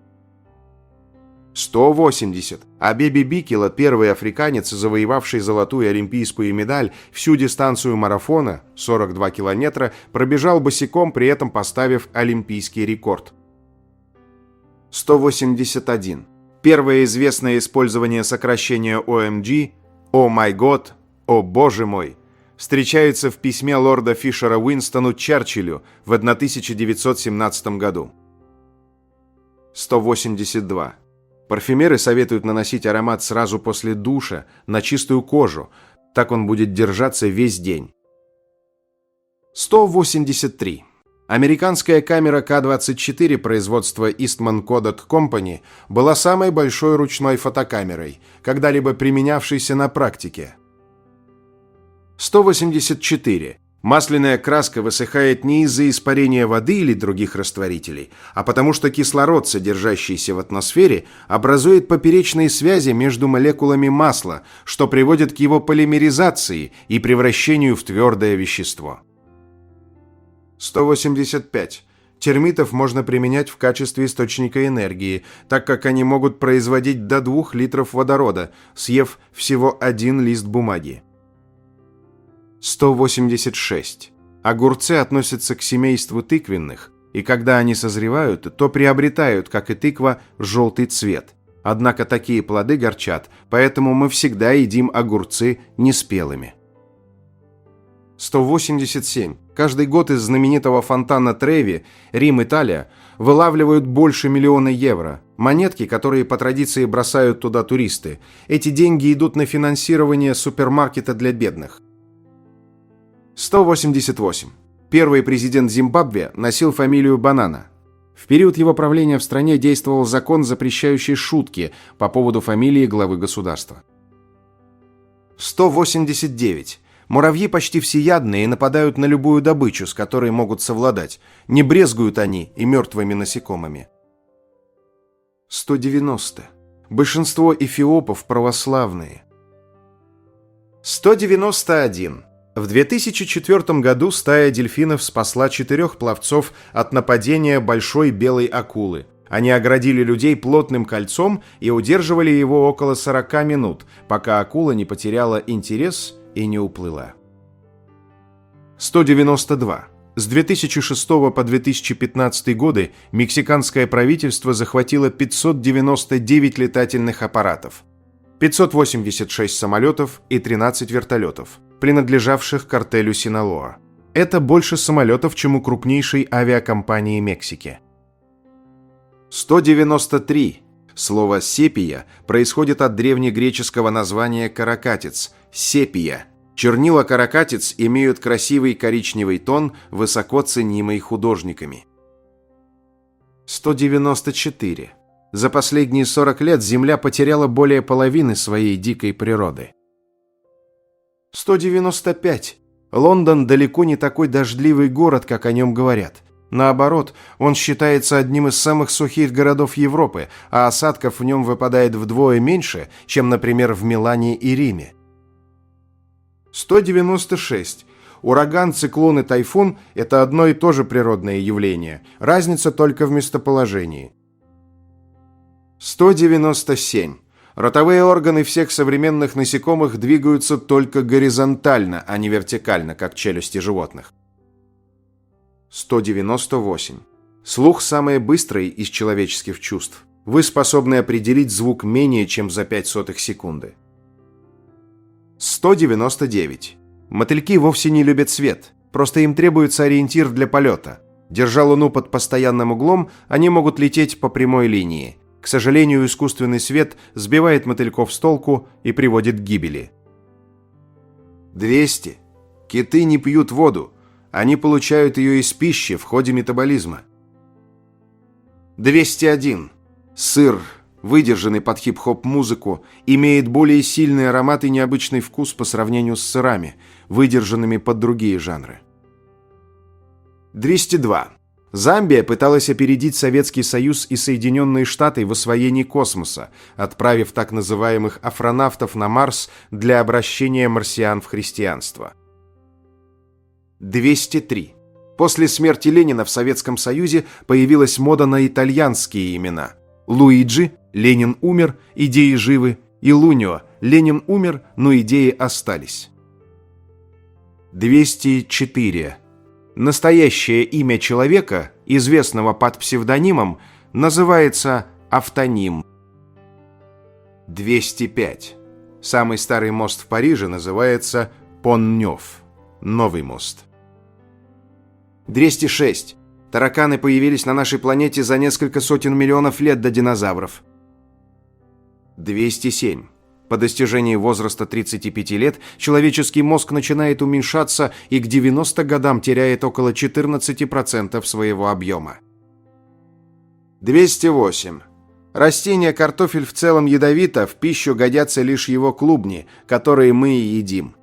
[SPEAKER 1] 180. Абеби Бикила, первый африканец, завоевавший золотую олимпийскую медаль, всю дистанцию марафона, 42 километра, пробежал босиком, при этом поставив олимпийский рекорд. 181. Первое известное использование сокращения OMG «О май год», «О боже мой» встречается в письме лорда Фишера Уинстону Черчиллю в 1917 году. 182. Парфюмеры советуют наносить аромат сразу после душа на чистую кожу, так он будет держаться весь день. 183. Американская камера К-24 производства Eastman Kodak Company была самой большой ручной фотокамерой, когда-либо применявшейся на практике. 184. Масляная краска высыхает не из-за испарения воды или других растворителей, а потому что кислород, содержащийся в атмосфере, образует поперечные связи между молекулами масла, что приводит к его полимеризации и превращению в твердое вещество. 185. Термитов можно применять в качестве источника энергии, так как они могут производить до 2 литров водорода, съев всего 1 лист бумаги. 186. Огурцы относятся к семейству тыквенных, и когда они созревают, то приобретают, как и тыква, желтый цвет. Однако такие плоды горчат, поэтому мы всегда едим огурцы неспелыми. 187. Каждый год из знаменитого фонтана Треви, Рим, Италия, вылавливают больше $1 миллиона евро. Монетки, которые по традиции бросают туда туристы. Эти деньги идут на финансирование супермаркета для бедных. 188. Первый президент Зимбабве носил фамилию Банана. В период его правления в стране действовал закон, запрещающий шутки по поводу фамилии главы государства. 189. Муравьи почти всеядные и нападают на любую добычу, с которой могут совладать. Не брезгуют они и мертвыми насекомыми. 190. Большинство эфиопов православные. 191. В 2004 году стая дельфинов спасла 4 пловцов от нападения большой белой акулы. Они оградили людей плотным кольцом и удерживали его около 40 минут, пока акула не потеряла интерес и не уплыла. 192. С 2006 по 2015 годы мексиканское правительство захватило 599 летательных аппаратов, 586 самолетов и 13 вертолетов, принадлежавших картелю Синалоа. Это больше самолетов, чем у крупнейшей авиакомпании Мексики. 193. Слово «сепия» происходит от древнегреческого названия «каракатиц» – «сепия». Чернила каракатиц имеют красивый коричневый тон, высоко ценимый художниками. 194. За последние 40 лет Земля потеряла более половины своей дикой природы. 195. Лондон далеко не такой дождливый город, как о нем говорят. Наоборот, он считается одним из самых сухих городов Европы, а осадков в нем выпадает вдвое меньше, чем, например, в Милане и Риме. 196. Ураган, циклон и тайфун – это одно и то же природное явление, разница только в местоположении. 197. Ротовые органы всех современных насекомых двигаются только горизонтально, а не вертикально, как челюсти животных. 198. Слух – самое быстрое из человеческих чувств. Вы способны определить звук менее чем за 0,05 секунды. 199. Мотыльки вовсе не любят свет, просто им требуется ориентир для полета. Держа Луну под постоянным углом, они могут лететь по прямой линии. К сожалению, искусственный свет сбивает мотыльков с толку и приводит к гибели. 200. Киты не пьют воду, они получают ее из пищи в ходе метаболизма. 201. Сыр, выдержанный под хип-хоп музыку, имеет более сильный аромат и необычный вкус по сравнению с сырами, выдержанными под другие жанры. 202. Замбия пыталась опередить Советский Союз и Соединенные Штаты в освоении космоса, отправив так называемых афронавтов на Марс для обращения марсиан в христианство. 203. После смерти Ленина в Советском Союзе появилась мода на итальянские имена. Луиджи – Ленин умер, идеи живы, и Лунио – Ленин умер, но идеи остались. 204. Настоящее имя человека, известного под псевдонимом, называется автоним. 205. Самый старый мост в Париже называется Пон-Нёв – Новый мост. 206. Тараканы появились на нашей планете за несколько сотен миллионов лет до динозавров. 207. По достижении возраста 35 лет человеческий мозг начинает уменьшаться и к 90 годам теряет около 14% своего объема. 208. Растение картофель в целом ядовито, в пищу годятся лишь его клубни, которые мы и едим.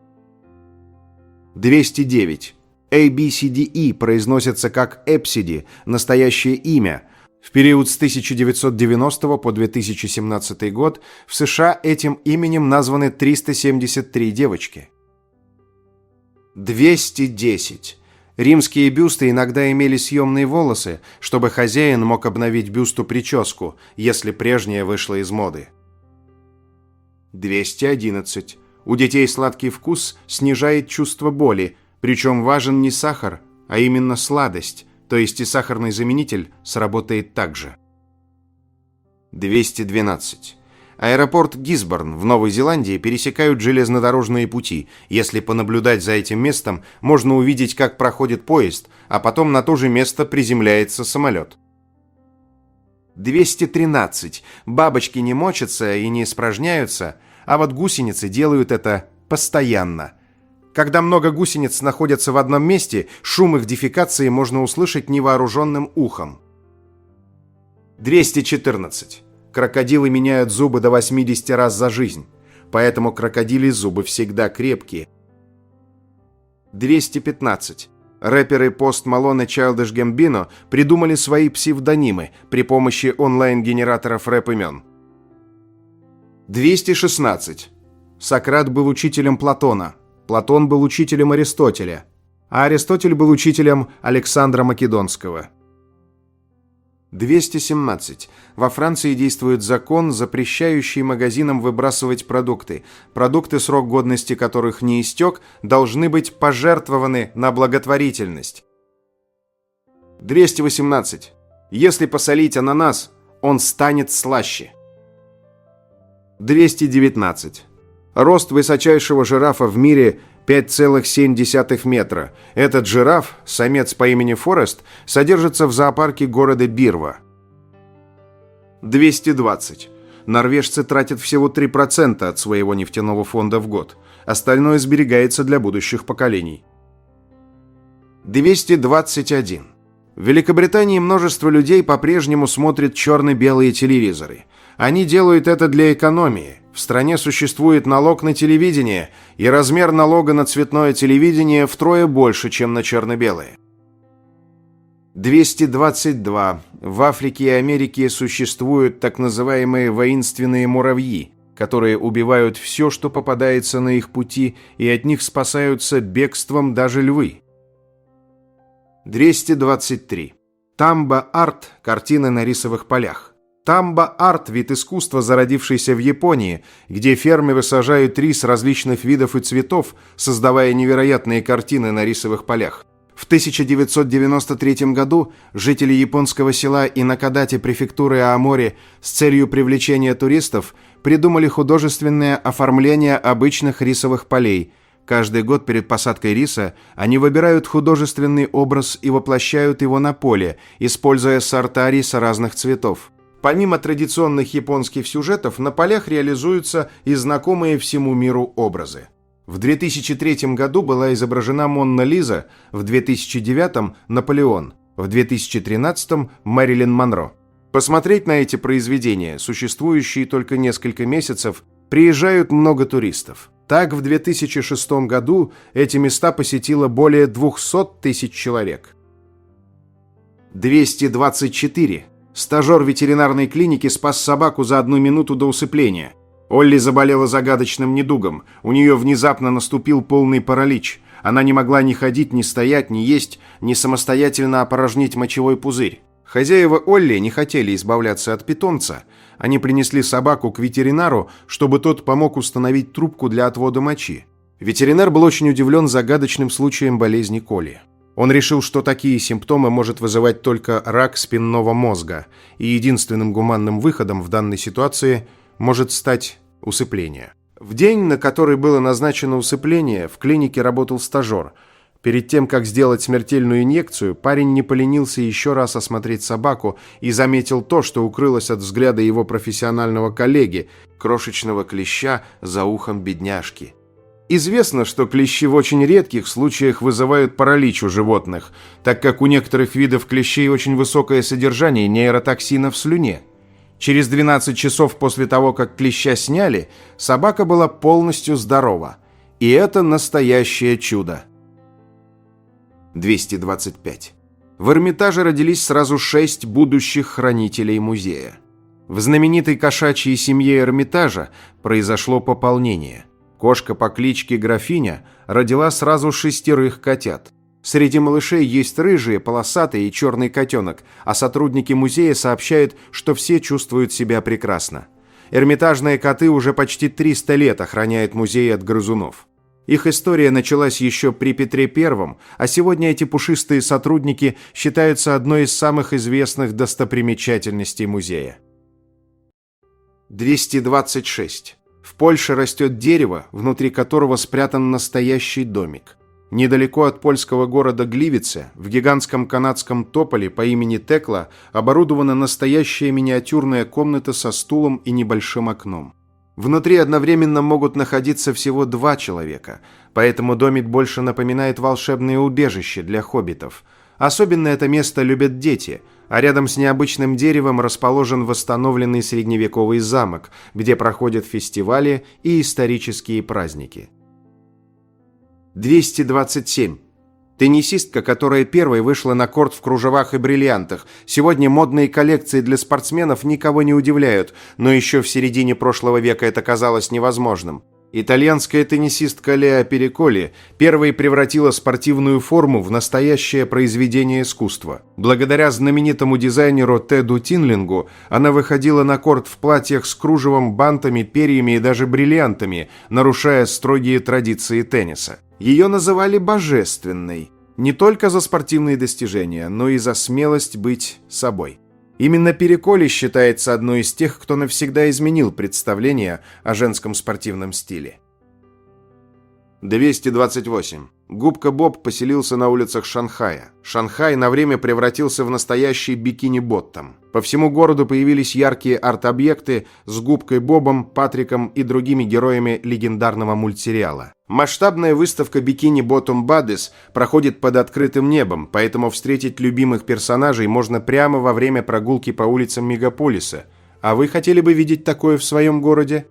[SPEAKER 1] 209. ABCDE произносится как Эпсиди, настоящее имя. В период с 1990 по 2017 год в США этим именем названы 373 девочки. 210. Римские бюсты иногда имели съемные волосы, чтобы хозяин мог обновить бюсту прическу, если прежняя вышла из моды. 211. У детей сладкий вкус снижает чувство боли, причем важен не сахар, а именно сладость, то есть и сахарный заменитель сработает так же. 212. Аэропорт Гисборн в Новой Зеландии пересекают железнодорожные пути. Если понаблюдать за этим местом, можно увидеть, как проходит поезд, а потом на то же место приземляется самолет. 213. Бабочки не мочатся и не испражняются, а вот гусеницы делают это постоянно. Когда много гусениц находятся в одном месте, шум их дефекации можно услышать невооруженным ухом. 214. Крокодилы меняют зубы до 80 раз за жизнь, поэтому крокодилии зубы всегда крепкие. 215. Рэперы Post Malone и Childish Gambino придумали свои псевдонимы при помощи онлайн-генераторов рэп-имен. 216. Сократ был учителем Платона. Платон был учителем Аристотеля, а Аристотель был учителем Александра Македонского. 217. Во Франции действует закон, запрещающий магазинам выбрасывать продукты. Продукты, срок годности которых не истек, должны быть пожертвованы на благотворительность. 218. Если посолить ананас, он станет слаще. 219. Рост высочайшего жирафа в мире 5,7 метра. Этот жираф, самец по имени Форест, содержится в зоопарке города Бирва. 220. Норвежцы тратят всего 3% от своего нефтяного фонда в год. Остальное сберегается для будущих поколений. 221. В Великобритании множество людей по-прежнему смотрят черно-белые телевизоры. Они делают это для экономии. В стране существует налог на телевидение, и размер налога на цветное телевидение втрое больше, чем на черно-белое. 222. В Африке и Америке существуют так называемые воинственные муравьи, которые убивают все, что попадается на их пути, и от них спасаются бегством даже львы. 223. Тамба-арт – картины на рисовых полях. Тамба-арт – вид искусства, зародившийся в Японии, где фермеры сажают рис различных видов и цветов, создавая невероятные картины на рисовых полях. В 1993 году жители японского села Инакадате префектуры Аомори с целью привлечения туристов придумали художественное оформление обычных рисовых полей. Каждый год перед посадкой риса они выбирают художественный образ и воплощают его на поле, используя сорта риса разных цветов. Помимо традиционных японских сюжетов, на полях реализуются и знакомые всему миру образы. В 2003 году была изображена Монна Лиза, в 2009 – Наполеон, в 2013 – Мэрилин Монро. Посмотреть на эти произведения, существующие только несколько месяцев, приезжают много туристов. Так, в 2006 году эти места посетило более 200 тысяч человек. 224. Стажер ветеринарной клиники спас собаку за 1 минуту до усыпления. Олли заболела загадочным недугом. У нее внезапно наступил полный паралич. Она не могла ни ходить, ни стоять, ни есть, ни самостоятельно опорожнить мочевой пузырь. Хозяева Олли не хотели избавляться от питомца. Они принесли собаку к ветеринару, чтобы тот помог установить трубку для отвода мочи. Ветеринар был очень удивлен загадочным случаем болезни Коли. Он решил, что такие симптомы может вызывать только рак спинного мозга, и единственным гуманным выходом в данной ситуации может стать усыпление. В день, на который было назначено усыпление, в клинике работал стажер. Перед тем, как сделать смертельную инъекцию, парень не поленился еще раз осмотреть собаку и заметил то, что укрылось от взгляда его профессионального коллеги, крошечного клеща за ухом бедняжки. Известно, что клещи в очень редких случаях вызывают паралич у животных, так как у некоторых видов клещей очень высокое содержание нейротоксина в слюне. Через 12 часов после того, как клеща сняли, собака была полностью здорова. И это настоящее чудо. 225. В Эрмитаже родились сразу 6 будущих хранителей музея. В знаменитой кошачьей семье Эрмитажа произошло пополнение. Кошка по кличке Графиня родила сразу 6 котят. Среди малышей есть рыжие, полосатые и черный котенок, а сотрудники музея сообщают, что все чувствуют себя прекрасно. Эрмитажные коты уже почти 300 лет охраняют музей от грызунов. Их история началась еще при Петре I, а сегодня эти пушистые сотрудники считаются одной из самых известных достопримечательностей музея. 226. В Польше растет дерево, внутри которого спрятан настоящий домик. Недалеко от польского города Гливице, в гигантском канадском тополе по имени Текла, оборудована настоящая миниатюрная комната со стулом и небольшим окном. Внутри одновременно могут находиться всего 2 человека, поэтому домик больше напоминает волшебное убежище для хоббитов. Особенно это место любят дети, а рядом с необычным деревом расположен восстановленный средневековый замок, где проходят фестивали и исторические праздники. 227. Теннисистка, которая первой вышла на корт в кружевах и бриллиантах. Сегодня модные коллекции для спортсменов никого не удивляют, но еще в середине прошлого века это казалось невозможным. Итальянская теннисистка Леа Периколи первой превратила спортивную форму в настоящее произведение искусства. Благодаря знаменитому дизайнеру Теду Тинлингу она выходила на корт в платьях с кружевом, бантами, перьями и даже бриллиантами, нарушая строгие традиции тенниса. Ее называли божественной, не только за спортивные достижения, но и за смелость быть собой. Именно Периколи считается одной из тех, кто навсегда изменил представление о женском спортивном стиле. 228. Губка Боб поселился на улицах Шанхая. Шанхай на время превратился в настоящий бикини-боттом. По всему городу появились яркие арт-объекты с Губкой Бобом, Патриком и другими героями легендарного мультсериала. Масштабная выставка Bikini Bottom Buddies проходит под открытым небом, поэтому встретить любимых персонажей можно прямо во время прогулки по улицам мегаполиса. А вы хотели бы видеть такое в своем городе?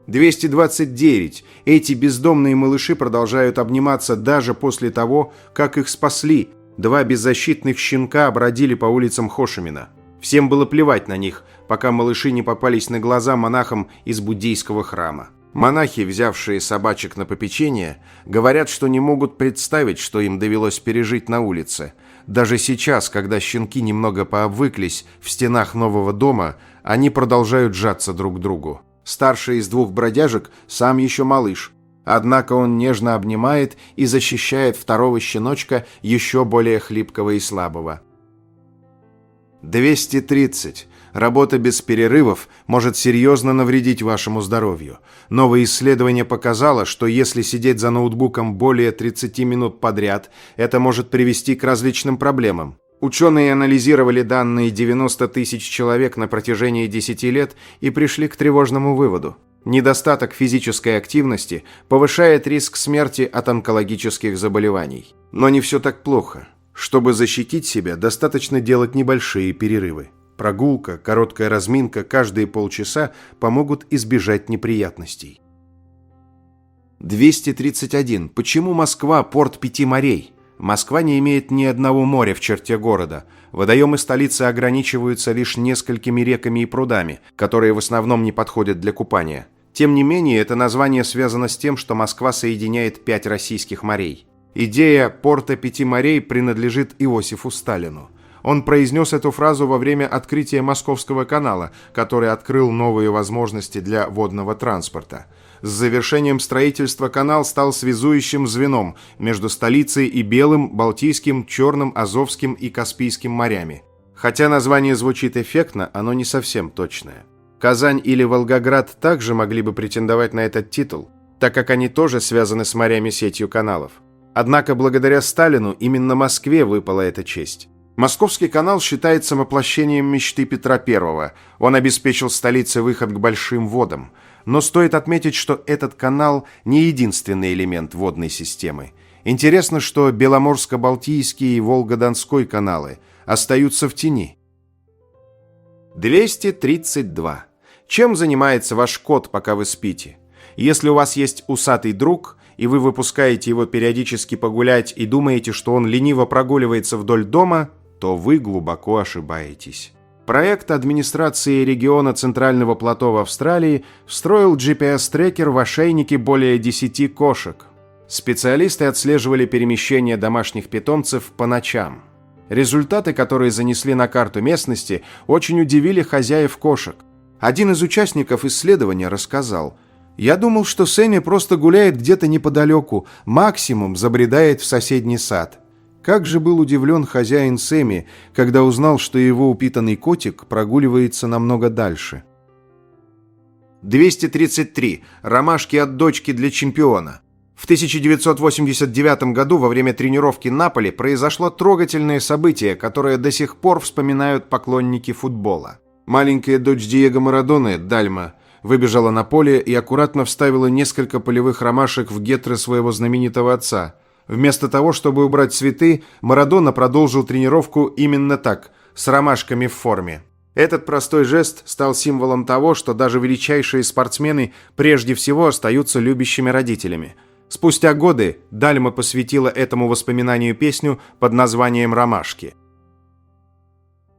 [SPEAKER 1] 229. Эти бездомные малыши продолжают обниматься даже после того, как их спасли. 2 беззащитных щенка бродили по улицам Хошимина. Всем было плевать на них, пока малыши не попались на глаза монахам из буддийского храма. Монахи, взявшие собачек на попечение, говорят, что не могут представить, что им довелось пережить на улице. Даже сейчас, когда щенки немного пообвыклись в стенах нового дома, они продолжают жаться друг к другу. Старший из двух бродяжек сам еще малыш. Однако он нежно обнимает и защищает второго щеночка, еще более хлипкого и слабого. 230. Работа без перерывов может серьезно навредить вашему здоровью. Новое исследование показало, что если сидеть за ноутбуком более 30 минут подряд, это может привести к различным проблемам. Ученые анализировали данные 90 тысяч человек на протяжении 10 лет и пришли к тревожному выводу. Недостаток физической активности повышает риск смерти от онкологических заболеваний. Но не все так плохо. Чтобы защитить себя, достаточно делать небольшие перерывы. Прогулка, короткая разминка каждые полчаса помогут избежать неприятностей. 231. Почему Москва – порт 5 морей? Москва не имеет ни одного моря в черте города. Водоемы столицы ограничиваются лишь несколькими реками и прудами, которые в основном не подходят для купания. Тем не менее, это название связано с тем, что Москва соединяет 5 российских морей. Идея порта 5 морей принадлежит Иосифу Сталину. Он произнес эту фразу во время открытия Московского канала, который открыл новые возможности для водного транспорта. С завершением строительства канал стал связующим звеном между столицей и Белым, Балтийским, Черным, Азовским и Каспийским морями. Хотя название звучит эффектно, оно не совсем точное. Казань или Волгоград также могли бы претендовать на этот титул, так как они тоже связаны с морями сетью каналов. Однако благодаря Сталину именно Москве выпала эта честь. Московский канал считается воплощением мечты Петра I. Он обеспечил столице выход к большим водам. Но стоит отметить, что этот канал не единственный элемент водной системы. Интересно, что Беломорско-Балтийский и Волго-Донской каналы остаются в тени. 232. Чем занимается ваш кот, пока вы спите? Если у вас есть усатый друг, и вы выпускаете его периодически погулять и думаете, что он лениво прогуливается вдоль дома, то вы глубоко ошибаетесь. Проект администрации региона Центрального плато в Австралии встроил GPS-трекер в ошейники более 10 кошек. Специалисты отслеживали перемещение домашних питомцев по ночам. Результаты, которые занесли на карту местности, очень удивили хозяев кошек. Один из участников исследования рассказал: «Я думал, что Сэмми просто гуляет где-то неподалеку, максимум забредает в соседний сад». Как же был удивлен хозяин Сэмми, когда узнал, что его упитанный котик прогуливается намного дальше. 233. Ромашки от дочки для чемпиона. В 1989 году во время тренировки Наполи произошло трогательное событие, которое до сих пор вспоминают поклонники футбола. Маленькая дочь Диего Марадоны, Дальма, выбежала на поле и аккуратно вставила несколько полевых ромашек в гетры своего знаменитого отца. Вместо того, чтобы убрать цветы, Марадона продолжил тренировку именно так, с ромашками в форме. Этот простой жест стал символом того, что даже величайшие спортсмены прежде всего остаются любящими родителями. Спустя годы Дальма посвятила этому воспоминанию песню под названием «Ромашки».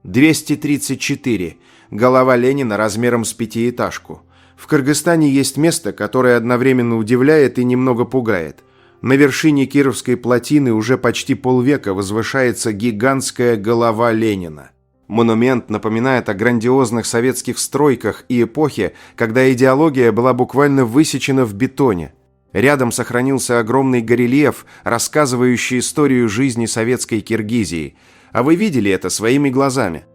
[SPEAKER 1] 234. Голова Ленина размером с пятиэтажку. В Кыргызстане есть место, которое одновременно удивляет и немного пугает. На вершине Кировской плотины уже почти полвека возвышается гигантская голова Ленина. Монумент напоминает о грандиозных советских стройках и эпохе, когда идеология была буквально высечена в бетоне. Рядом сохранился огромный горельеф, рассказывающий историю жизни советской Киргизии. А вы видели это своими глазами?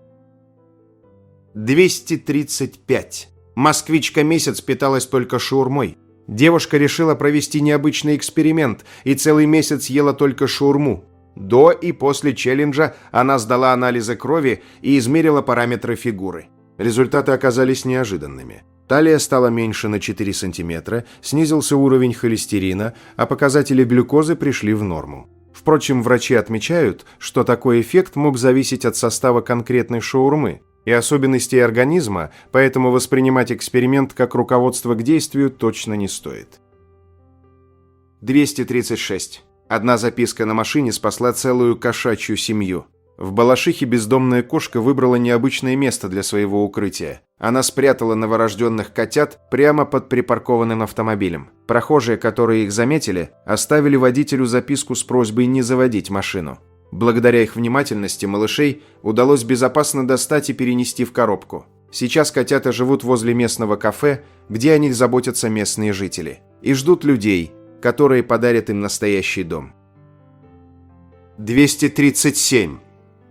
[SPEAKER 1] 235. Москвичка месяц питалась только шаурмой. Девушка решила провести необычный эксперимент и целый месяц ела только шаурму. До и после челленджа она сдала анализы крови и измерила параметры фигуры. Результаты оказались неожиданными. Талия стала меньше на 4 сантиметра, снизился уровень холестерина, а показатели глюкозы пришли в норму. Впрочем, врачи отмечают, что такой эффект мог зависеть от состава конкретной шаурмы и особенностей организма, поэтому воспринимать эксперимент как руководство к действию точно не стоит. 236. Одна записка на машине спасла целую кошачью семью. В Балашихе бездомная кошка выбрала необычное место для своего укрытия. Она спрятала новорожденных котят прямо под припаркованным автомобилем. Прохожие, которые их заметили, оставили водителю записку с просьбой не заводить машину. Благодаря их внимательности малышей удалось безопасно достать и перенести в коробку. Сейчас котята живут возле местного кафе, где о них заботятся местные жители, и ждут людей, которые подарят им настоящий дом. 237.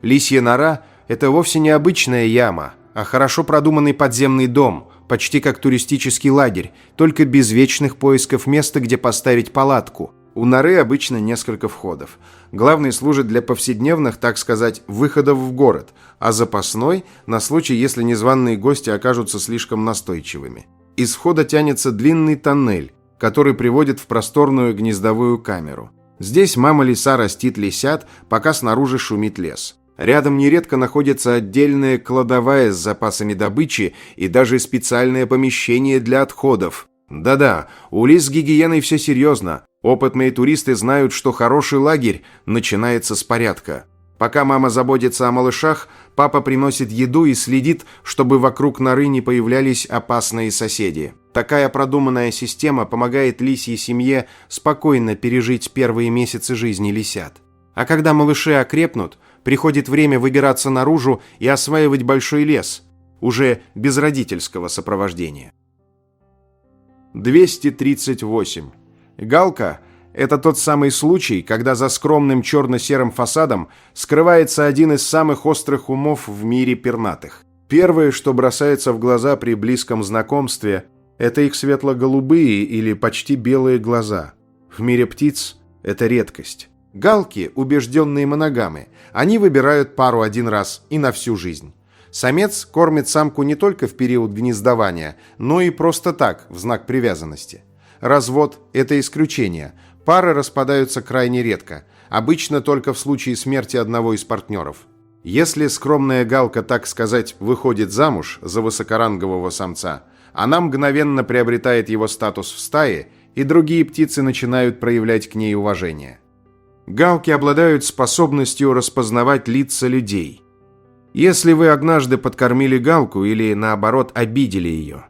[SPEAKER 1] Лисья нора – это вовсе не обычная яма, а хорошо продуманный подземный дом, почти как туристический лагерь, только без вечных поисков места, где поставить палатку. У норы обычно несколько входов. Главный служит для повседневных, так сказать, выходов в город, а запасной – на случай, если незваные гости окажутся слишком настойчивыми. Из входа тянется длинный тоннель, который приводит в просторную гнездовую камеру. Здесь мама лиса растит лисят, пока снаружи шумит лес. Рядом нередко находится отдельная кладовая с запасами добычи и даже специальное помещение для отходов. Да-да, у лис с гигиеной все серьезно. Опытные туристы знают, что хороший лагерь начинается с порядка. Пока мама заботится о малышах, папа приносит еду и следит, чтобы вокруг норы не появлялись опасные соседи. Такая продуманная система помогает лисьей семье спокойно пережить первые месяцы жизни лисят. А когда малыши окрепнут, приходит время выбираться наружу и осваивать большой лес, уже без родительского сопровождения. 238. Галка – это тот самый случай, когда за скромным черно-серым фасадом скрывается один из самых острых умов в мире пернатых. Первое, что бросается в глаза при близком знакомстве – это их светло-голубые или почти белые глаза. В мире птиц это редкость. Галки – убежденные моногамы. Они выбирают пару один раз и на всю жизнь. Самец кормит самку не только в период гнездования, но и просто так, в знак привязанности. Развод – это исключение. Пары распадаются крайне редко, обычно только в случае смерти одного из партнеров. Если скромная галка, так сказать, выходит замуж за высокорангового самца, она мгновенно приобретает его статус в стае, и другие птицы начинают проявлять к ней уважение. Галки обладают способностью распознавать лица людей. Если вы однажды подкормили галку или, наоборот, обидели ее,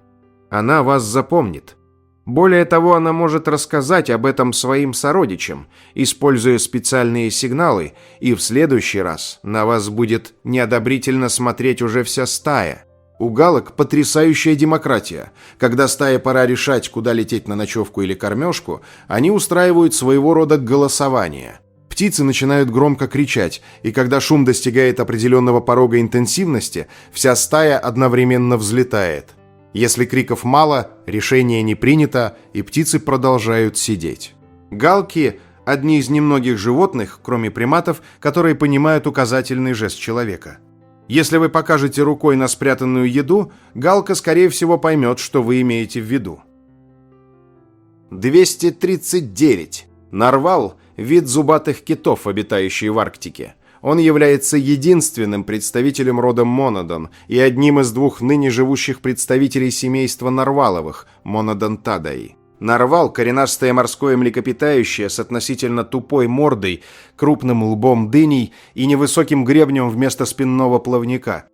[SPEAKER 1] она вас запомнит. Более того, она может рассказать об этом своим сородичам, используя специальные сигналы, и в следующий раз на вас будет неодобрительно смотреть уже вся стая. У галок потрясающая демократия. Когда стае пора решать, куда лететь на ночевку или кормежку, они устраивают своего рода голосование. Птицы начинают громко кричать, и когда шум достигает определенного порога интенсивности, вся стая одновременно взлетает. Если криков мало, решение не принято, и птицы продолжают сидеть. Галки – одни из немногих животных, кроме приматов, которые понимают указательный жест человека. Если вы покажете рукой на спрятанную еду, галка, скорее всего, поймет, что вы имеете в виду. 239. Нарвал – вид зубатых китов, обитающий в Арктике. Он является единственным представителем рода Монодон и одним из двух ныне живущих представителей семейства нарваловых – Монодонтадаи. Нарвал – коренастое морское млекопитающее с относительно тупой мордой, крупным лбом дыней и невысоким гребнем вместо спинного плавника.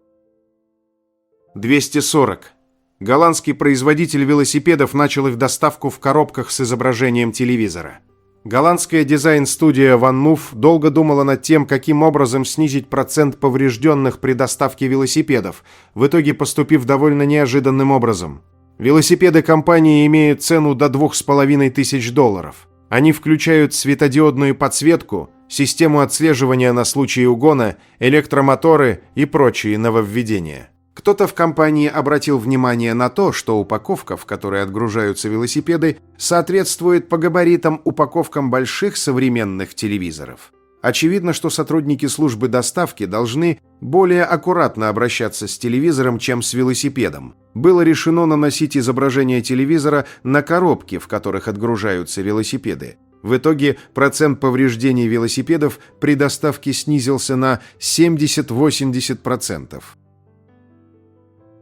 [SPEAKER 1] 240. Голландский производитель велосипедов начал их доставку в коробках с изображением телевизора. Голландская дизайн-студия Van Moof долго думала над тем, каким образом снизить процент поврежденных при доставке велосипедов, в итоге поступив довольно неожиданным образом. Велосипеды компании имеют цену до $2500. Они включают светодиодную подсветку, систему отслеживания на случай угона, электромоторы и прочие нововведения. Кто-то в компании обратил внимание на то, что упаковка, в которой отгружаются велосипеды, соответствует по габаритам упаковкам больших современных телевизоров. Очевидно, что сотрудники службы доставки должны более аккуратно обращаться с телевизором, чем с велосипедом. Было решено наносить изображение телевизора на коробки, в которых отгружаются велосипеды. В итоге процент повреждений велосипедов при доставке снизился на 70-80%.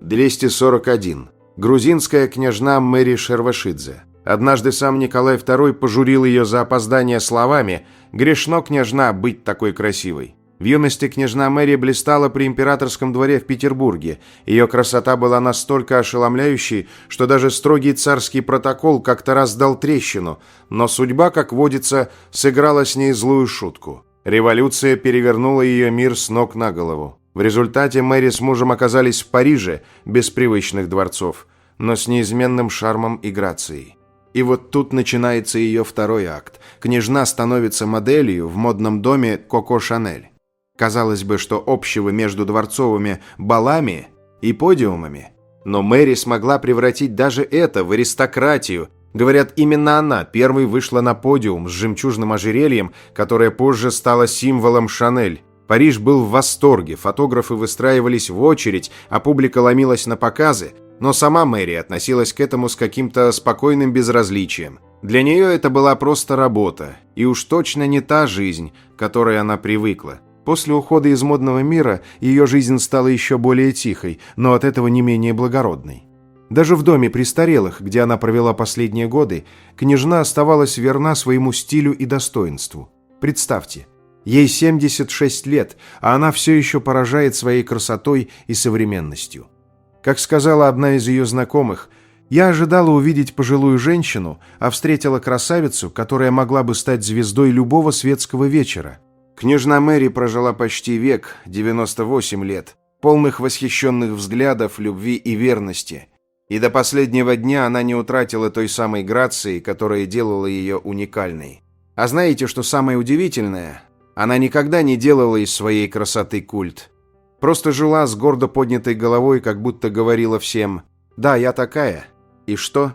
[SPEAKER 1] 241. Грузинская княжна Мэри Шервашидзе. Однажды сам Николай II пожурил ее за опоздание словами: «Грешно, княжна, быть такой красивой». В юности княжна Мэри блистала при императорском дворе в Петербурге. Ее красота была настолько ошеломляющей, что даже строгий царский протокол как-то раз дал трещину, но судьба, как водится, сыграла с ней злую шутку. Революция перевернула ее мир с ног на голову. В результате Мэри с мужем оказались в Париже, без привычных дворцов, но с неизменным шармом и грацией. И вот тут начинается ее второй акт. Княжна становится моделью в модном доме Коко Шанель. Казалось бы, что общего между дворцовыми балами и подиумами. Но Мэри смогла превратить даже это в аристократию. Говорят, именно она первой вышла на подиум с жемчужным ожерельем, которое позже стало символом Шанель. Париж был в восторге, фотографы выстраивались в очередь, а публика ломилась на показы. Но сама Мэри относилась к этому с каким-то спокойным безразличием. Для нее это была просто работа, и уж точно не та жизнь, к которой она привыкла. После ухода из модного мира ее жизнь стала еще более тихой, но от этого не менее благородной. Даже в доме престарелых, где она провела последние годы, княжна оставалась верна своему стилю и достоинству. Представьте, ей 76 лет, а она все еще поражает своей красотой и современностью. Как сказала одна из ее знакомых, «Я ожидала увидеть пожилую женщину, а встретила красавицу, которая могла бы стать звездой любого светского вечера». Княжна Мэри прожила почти век, 98 лет, полных восхищенных взглядов, любви и верности. И до последнего дня она не утратила той самой грации, которая делала ее уникальной. А знаете, что самое удивительное? Она никогда не делала из своей красоты культ. Просто жила с гордо поднятой головой, как будто говорила всем: «Да, я такая». И что?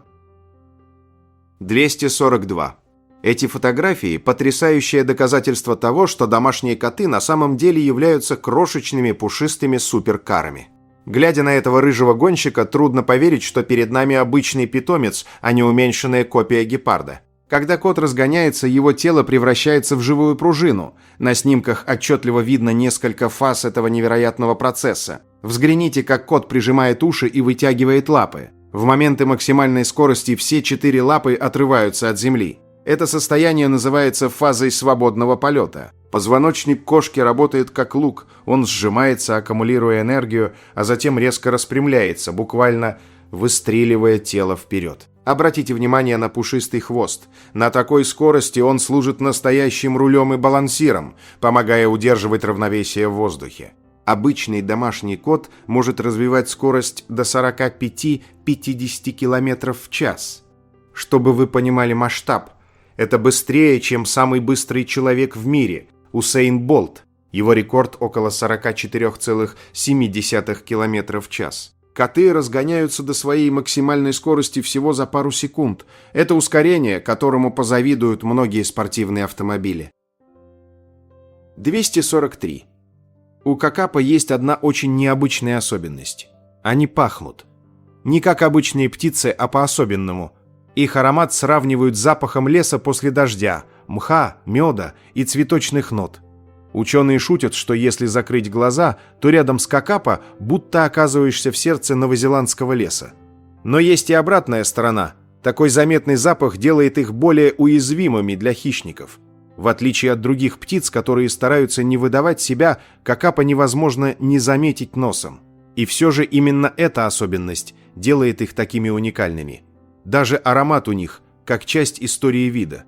[SPEAKER 1] 242. Эти фотографии – потрясающее доказательство того, что домашние коты на самом деле являются крошечными пушистыми суперкарами. Глядя на этого рыжего гонщика, трудно поверить, что перед нами обычный питомец, а не уменьшенная копия гепарда. Когда кот разгоняется, его тело превращается в живую пружину. На снимках отчетливо видно несколько фаз этого невероятного процесса. Взгляните, как кот прижимает уши и вытягивает лапы. В моменты максимальной скорости все 4 лапы отрываются от земли. Это состояние называется фазой свободного полета. Позвоночник кошки работает как лук, он сжимается, аккумулируя энергию, а затем резко распрямляется, буквально выстреливая тело вперед. Обратите внимание на пушистый хвост. На такой скорости он служит настоящим рулем и балансиром, помогая удерживать равновесие в воздухе. Обычный домашний кот может развивать скорость до 45-50 км в час. Чтобы вы понимали масштаб, это быстрее, чем самый быстрый человек в мире – Усейн Болт. Его рекорд около 44,7 км в час. Коты разгоняются до своей максимальной скорости всего за пару секунд. Это ускорение, которому позавидуют многие спортивные автомобили. 243. У какапа есть одна очень необычная особенность. Они пахнут. Не как обычные птицы, а по-особенному. Их аромат сравнивают с запахом леса после дождя, мха, меда и цветочных нот. Ученые шутят, что если закрыть глаза, то рядом с какапа будто оказываешься в сердце новозеландского леса. Но есть и обратная сторона. Такой заметный запах делает их более уязвимыми для хищников. В отличие от других птиц, которые стараются не выдавать себя, какапа невозможно не заметить носом. И все же именно эта особенность делает их такими уникальными. Даже аромат у них, как часть истории вида.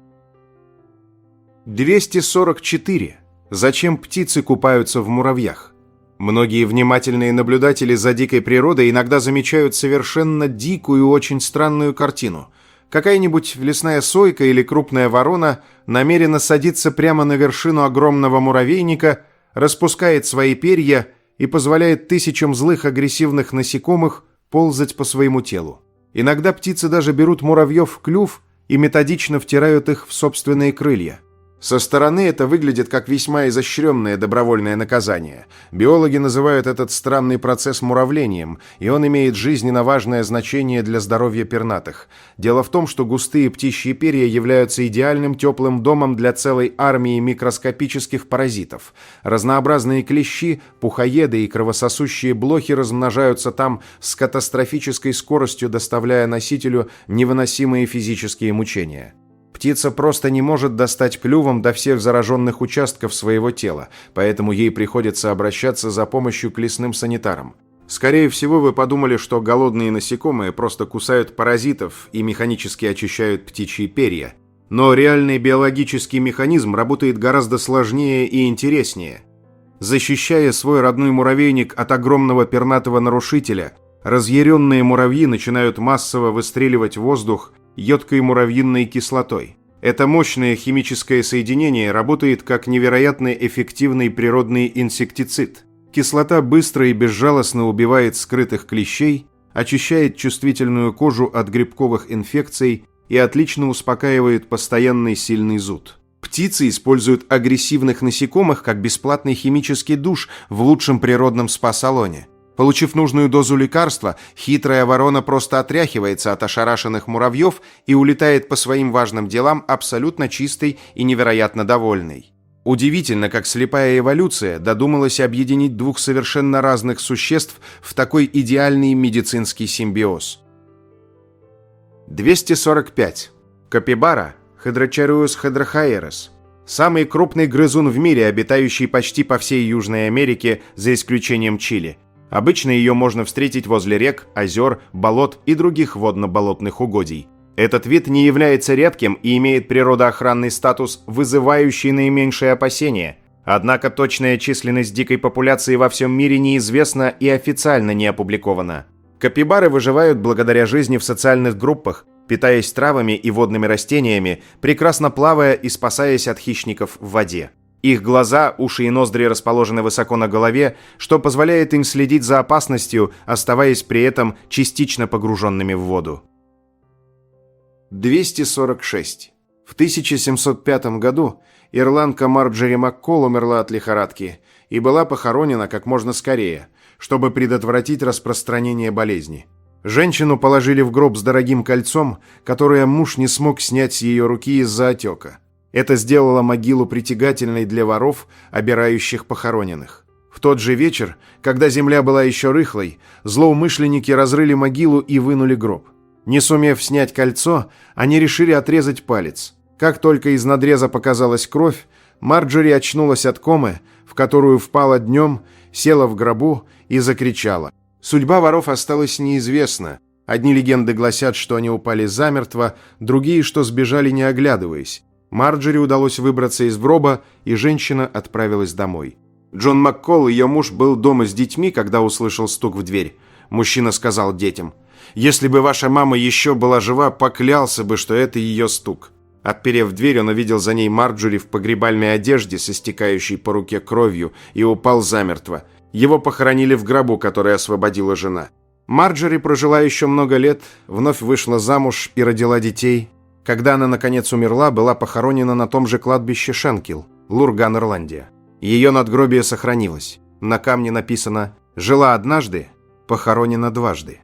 [SPEAKER 1] 244. Зачем птицы купаются в муравьях? Многие внимательные наблюдатели за дикой природой иногда замечают совершенно дикую, очень странную картину. Какая-нибудь лесная сойка или крупная ворона намеренно садится прямо на вершину огромного муравейника, распускает свои перья и позволяет тысячам злых агрессивных насекомых ползать по своему телу. Иногда птицы даже берут муравьев в клюв и методично втирают их в собственные крылья. Со стороны это выглядит как весьма изощренное добровольное наказание. Биологи называют этот странный процесс муравлением, и он имеет жизненно важное значение для здоровья пернатых. Дело в том, что густые птичьи перья являются идеальным теплым домом для целой армии микроскопических паразитов. Разнообразные клещи, пухоеды и кровососущие блохи размножаются там с катастрофической скоростью, доставляя носителю невыносимые физические мучения. Птица просто не может достать клювом до всех зараженных участков своего тела, поэтому ей приходится обращаться за помощью к лесным санитарам. Скорее всего, вы подумали, что голодные насекомые просто кусают паразитов и механически очищают птичьи перья. Но реальный биологический механизм работает гораздо сложнее и интереснее. Защищая свой родной муравейник от огромного пернатого нарушителя, разъяренные муравьи начинают массово выстреливать в воздух едкой муравьиной кислотой. Это мощное химическое соединение работает как невероятно эффективный природный инсектицид. Кислота быстро и безжалостно убивает скрытых клещей, очищает чувствительную кожу от грибковых инфекций и отлично успокаивает постоянный сильный зуд. Птицы используют агрессивных насекомых как бесплатный химический душ в лучшем природном спа-салоне. Получив нужную дозу лекарства, хитрая ворона просто отряхивается от ошарашенных муравьев и улетает по своим важным делам абсолютно чистой и невероятно довольной. Удивительно, как слепая эволюция додумалась объединить двух совершенно разных существ в такой идеальный медицинский симбиоз. 245. Капибара Хедрочариус хедрохаерес. Самый крупный грызун в мире, обитающий почти по всей Южной Америке, за исключением Чили. Обычно ее можно встретить возле рек, озер, болот и других водно-болотных угодий. Этот вид не является редким и имеет природоохранный статус, вызывающий наименьшие опасения. Однако точная численность дикой популяции во всем мире неизвестна и официально не опубликована. Капибары выживают благодаря жизни в социальных группах, питаясь травами и водными растениями, прекрасно плавая и спасаясь от хищников в воде. Их глаза, уши и ноздри расположены высоко на голове, что позволяет им следить за опасностью, оставаясь при этом частично погруженными в воду. 246. В 1705 году ирландка Марджори Маккол умерла от лихорадки и была похоронена как можно скорее, чтобы предотвратить распространение болезни. Женщину положили в гроб с дорогим кольцом, которое муж не смог снять с ее руки из-за отека. Это сделало могилу притягательной для воров, обирающих похороненных. В тот же вечер, когда земля была еще рыхлой, злоумышленники разрыли могилу и вынули гроб. Не сумев снять кольцо, они решили отрезать палец. Как только из надреза показалась кровь, Марджори очнулась от комы, в которую впала днем, села в гробу и закричала. Судьба воров осталась неизвестна. Одни легенды гласят, что они упали замертво, другие, что сбежали, не оглядываясь. Марджори удалось выбраться из гроба, и женщина отправилась домой. Джон Маккол, ее муж, был дома с детьми, когда услышал стук в дверь. Мужчина сказал детям: «Если бы ваша мама еще была жива, поклялся бы, что это ее стук». Отперев дверь, он увидел за ней Марджори в погребальной одежде, со стекающей по руке кровью, и упал замертво. Его похоронили в гробу, который освободила жена. Марджори прожила еще много лет, вновь вышла замуж и родила детей. Когда она, наконец, умерла, была похоронена на том же кладбище Шенкилл, Лурган, Ирландия. Ее надгробие сохранилось. На камне написано: «Жила однажды, похоронена дважды».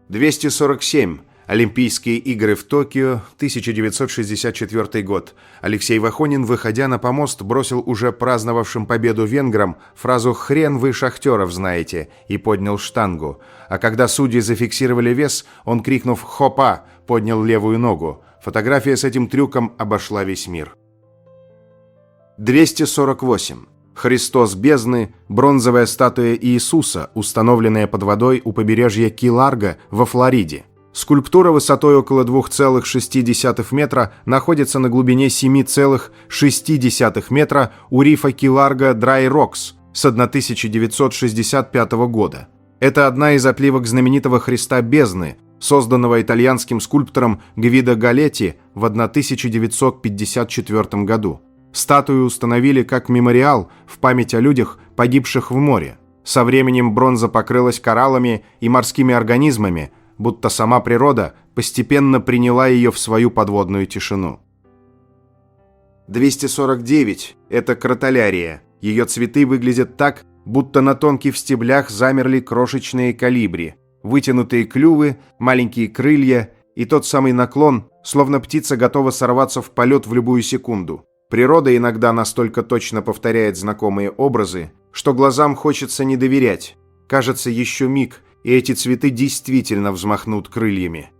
[SPEAKER 1] 247. Олимпийские игры в Токио, 1964 год. Алексей Вахонин, выходя на помост, бросил уже праздновавшим победу венграм фразу «Хрен вы шахтеров знаете» и поднял штангу. А когда судьи зафиксировали вес, он, крикнув «Хопа!», поднял левую ногу. Фотография с этим трюком обошла весь мир. 248. Христос бездны, бронзовая статуя Иисуса, установленная под водой у побережья Ки-Ларго во Флориде. Скульптура высотой около 2,6 метра находится на глубине 7,6 метра у рифа Ки-Ларго Драй Рокс с 1965 года. Это одна из отливок знаменитого Христа бездны, созданного итальянским скульптором Гвидо Галетти в 1954 году. Статую установили как мемориал в память о людях, погибших в море. Со временем бронза покрылась кораллами и морскими организмами, будто сама природа постепенно приняла ее в свою подводную тишину. 249. Это кротолярия. Ее цветы выглядят так, будто на тонких стеблях замерли крошечные колибри, вытянутые клювы, маленькие крылья и тот самый наклон, словно птица готова сорваться в полет в любую секунду. Природа иногда настолько точно повторяет знакомые образы, что глазам хочется не доверять. Кажется, еще миг, и эти цветы действительно взмахнут крыльями.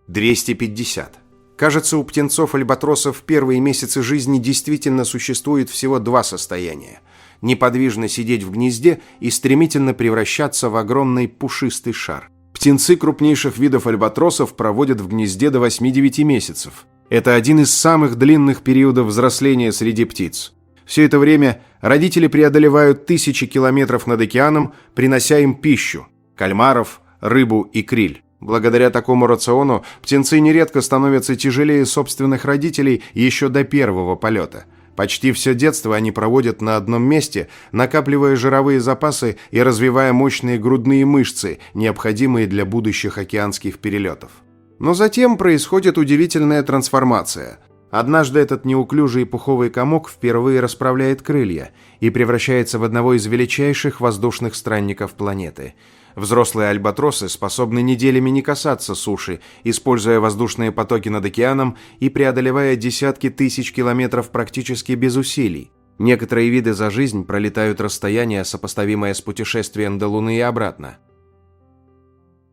[SPEAKER 1] 250. Кажется, у птенцов-альбатросов в первые месяцы жизни действительно существует всего два состояния: неподвижно сидеть в гнезде и стремительно превращаться в огромный пушистый шар. Птенцы крупнейших видов альбатросов проводят в гнезде до 8-9 месяцев. Это один из самых длинных периодов взросления среди птиц. Все это время родители преодолевают тысячи километров над океаном, принося им пищу – кальмаров, рыбу и криль. Благодаря такому рациону птенцы нередко становятся тяжелее собственных родителей еще до первого полета. Почти все детство они проводят на одном месте, накапливая жировые запасы и развивая мощные грудные мышцы, необходимые для будущих океанских перелетов. Но затем происходит удивительная трансформация. Однажды этот неуклюжий пуховый комок впервые расправляет крылья и превращается в одного из величайших воздушных странников планеты. Взрослые альбатросы способны неделями не касаться суши, используя воздушные потоки над океаном и преодолевая десятки тысяч километров практически без усилий. Некоторые виды за жизнь пролетают расстояние, сопоставимое с путешествием до Луны и обратно.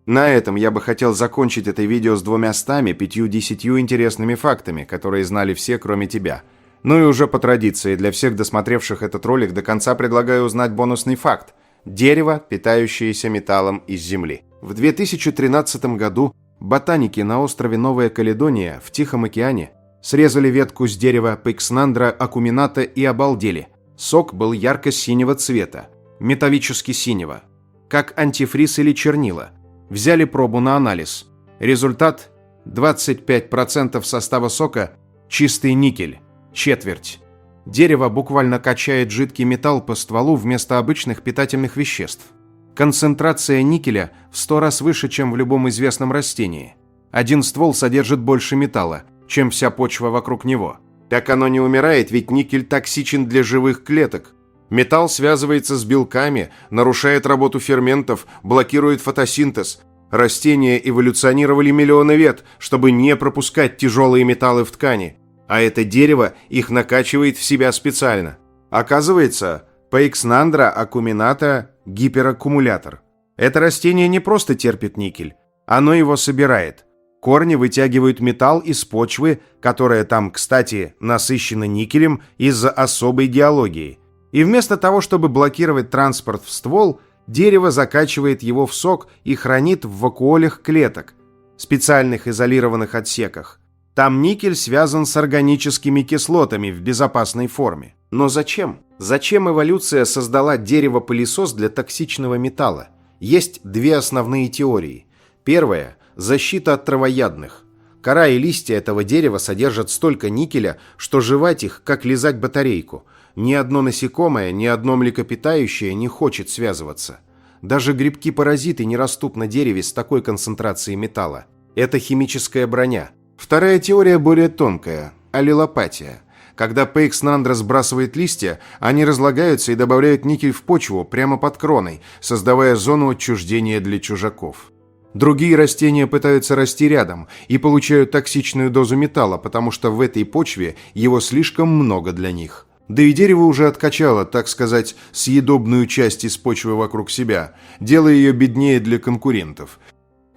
[SPEAKER 1] На этом я бы хотел закончить это видео с 250 интересными фактами, которые знали все, кроме тебя. Ну и уже по традиции, для всех досмотревших этот ролик до конца предлагаю узнать бонусный факт. Дерево, питающееся металлом из земли. В 2013 году ботаники на острове Новая Каледония в Тихом океане срезали ветку с дерева Pyxnandra acuminata и обалдели. Сок был ярко-синего цвета, металлически синего, как антифриз или чернила. Взяли пробу на анализ. Результат – 25% состава сока – чистый никель, четверть. Дерево буквально качает жидкий металл по стволу вместо обычных питательных веществ. Концентрация никеля в 100 раз выше, чем в любом известном растении. Один ствол содержит больше металла, чем вся почва вокруг него. Так оно не умирает, ведь никель токсичен для живых клеток. Металл связывается с белками, нарушает работу ферментов, блокирует фотосинтез. Растения эволюционировали миллионы лет, чтобы не пропускать тяжелые металлы в ткани. А это дерево их накачивает в себя специально. Оказывается, Pyxnandra acuminata – гипераккумулятор. Это растение не просто терпит никель, оно его собирает. Корни вытягивают металл из почвы, которая там, кстати, насыщена никелем из-за особой геологии. И вместо того, чтобы блокировать транспорт в ствол, дерево закачивает его в сок и хранит в вакуолях клеток, специальных изолированных отсеках. Там никель связан с органическими кислотами в безопасной форме. Но зачем? Зачем эволюция создала дерево-пылесос для токсичного металла? Есть две основные теории. Первая – защита от травоядных. Кора и листья этого дерева содержат столько никеля, что жевать их, как лизать батарейку. Ни одно насекомое, ни одно млекопитающее не хочет связываться. Даже грибки-паразиты не растут на дереве с такой концентрацией металла. Это химическая броня. Вторая теория более тонкая – аллелопатия. Когда Pyxnandra сбрасывает листья, они разлагаются и добавляют никель в почву прямо под кроной, создавая зону отчуждения для чужаков. Другие растения пытаются расти рядом и получают токсичную дозу металла, потому что в этой почве его слишком много для них. Да и дерево уже откачало, так сказать, съедобную часть из почвы вокруг себя, делая ее беднее для конкурентов.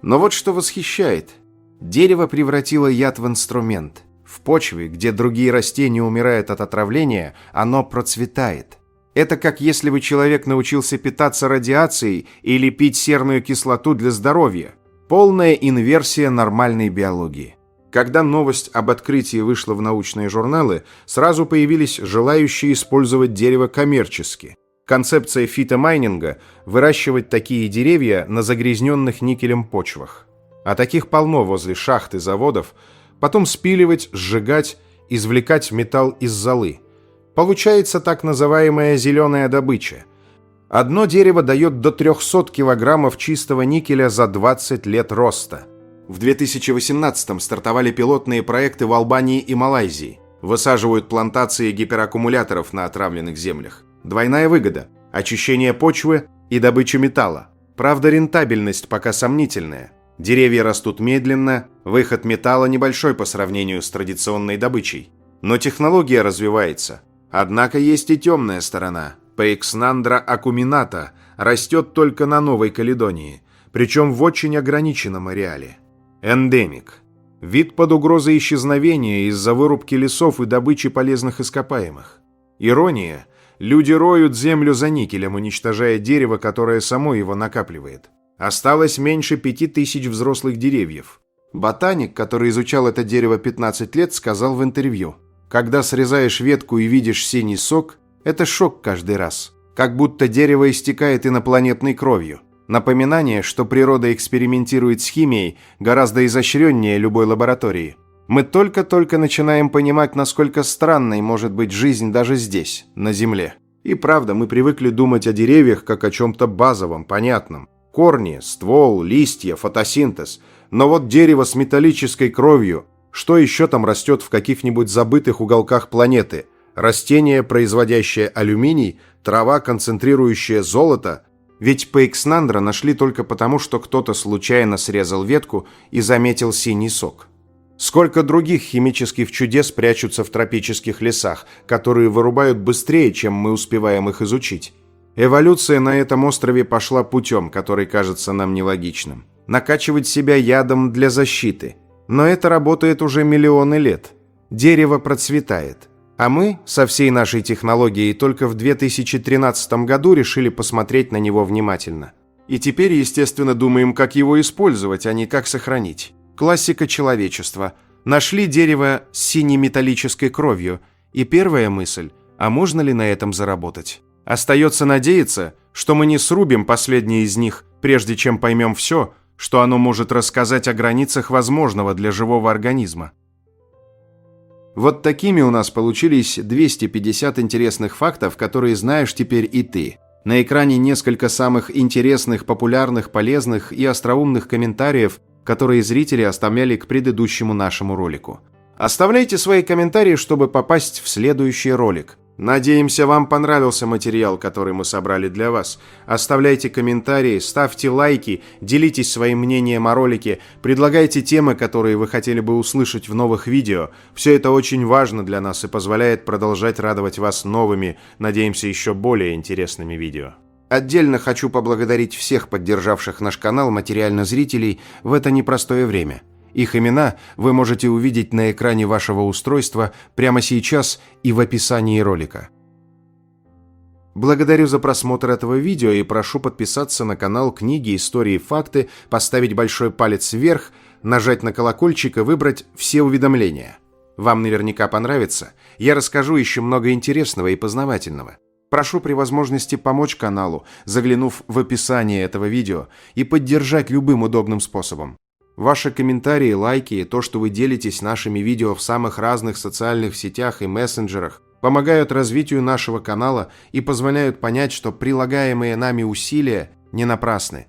[SPEAKER 1] Но вот что восхищает. Дерево превратило яд в инструмент. В почве, где другие растения умирают от отравления, оно процветает. Это как если бы человек научился питаться радиацией или пить серную кислоту для здоровья. Полная инверсия нормальной биологии. Когда новость об открытии вышла в научные журналы, сразу появились желающие использовать дерево коммерчески. Концепция фитомайнинга – выращивать такие деревья на загрязненных никелем почвах. А таких полно возле шахт и заводов. Потом спиливать, сжигать, извлекать металл из золы. Получается так называемая зеленая добыча. Одно дерево дает до 300 килограммов чистого никеля за 20 лет роста. В 2018-м стартовали пилотные проекты в Албании и Малайзии. Высаживают плантации гипераккумуляторов на отравленных землях. Двойная выгода – очищение почвы и добыча металла. Правда, рентабельность пока сомнительная. Деревья растут медленно, выход металла небольшой по сравнению с традиционной добычей. Но технология развивается. Однако есть и темная сторона. Pyxnandra acuminata растет только на Новой Каледонии, причем в очень ограниченном ареале. Эндемик. Вид под угрозой исчезновения из-за вырубки лесов и добычи полезных ископаемых. Ирония. Люди роют землю за никелем, уничтожая дерево, которое само его накапливает. Осталось меньше 5000 взрослых деревьев. Ботаник, который изучал это дерево 15 лет, сказал в интервью: «Когда срезаешь ветку и видишь синий сок, это шок каждый раз. Как будто дерево истекает инопланетной кровью. Напоминание, что природа экспериментирует с химией гораздо изощреннее любой лаборатории. Мы только-только начинаем понимать, насколько странной может быть жизнь даже здесь, на Земле. И правда, мы привыкли думать о деревьях как о чем-то базовом, понятном. Корни, ствол, листья, фотосинтез. Но вот дерево с металлической кровью, что еще там растет в каких-нибудь забытых уголках планеты? Растение, производящее алюминий, трава, концентрирующая золото. Ведь Пейкснандра нашли только потому, что кто-то случайно срезал ветку и заметил синий сок. Сколько других химических чудес прячутся в тропических лесах, которые вырубают быстрее, чем мы успеваем их изучить. Эволюция на этом острове пошла путем, который кажется нам нелогичным. Накачивать себя ядом для защиты. Но это работает уже миллионы лет. Дерево процветает. А мы со всей нашей технологией только в 2013 году решили посмотреть на него внимательно. И теперь, естественно, думаем, как его использовать, а не как сохранить. Классика человечества. Нашли дерево с синей металлической кровью. И первая мысль: а можно ли на этом заработать? Остается надеяться, что мы не срубим последнее из них, прежде чем поймем все, что оно может рассказать о границах возможного для живого организма. Вот такими у нас получились 250 интересных фактов, которые знаешь теперь и ты. На экране несколько самых интересных, популярных, полезных и остроумных комментариев, которые зрители оставляли к предыдущему нашему ролику. Оставляйте свои комментарии, чтобы попасть в следующий ролик. Надеемся, вам понравился материал, который мы собрали для вас. Оставляйте комментарии, ставьте лайки, делитесь своим мнением о ролике, предлагайте темы, которые вы хотели бы услышать в новых видео. Все это очень важно для нас и позволяет продолжать радовать вас новыми, надеемся, еще более интересными видео. Отдельно хочу поблагодарить всех поддержавших наш канал материально зрителей в это непростое время. Их имена вы можете увидеть на экране вашего устройства прямо сейчас и в описании ролика. Благодарю за просмотр этого видео и прошу подписаться на канал «Книги, истории, факты», поставить большой палец вверх, нажать на колокольчик и выбрать «Все уведомления». Вам наверняка понравится. Я расскажу еще много интересного и познавательного. Прошу при возможности помочь каналу, заглянув в описание этого видео, и поддержать любым удобным способом. Ваши комментарии, лайки и то, что вы делитесь нашими видео в самых разных социальных сетях и мессенджерах, помогают развитию нашего канала и позволяют понять, что прилагаемые нами усилия не напрасны.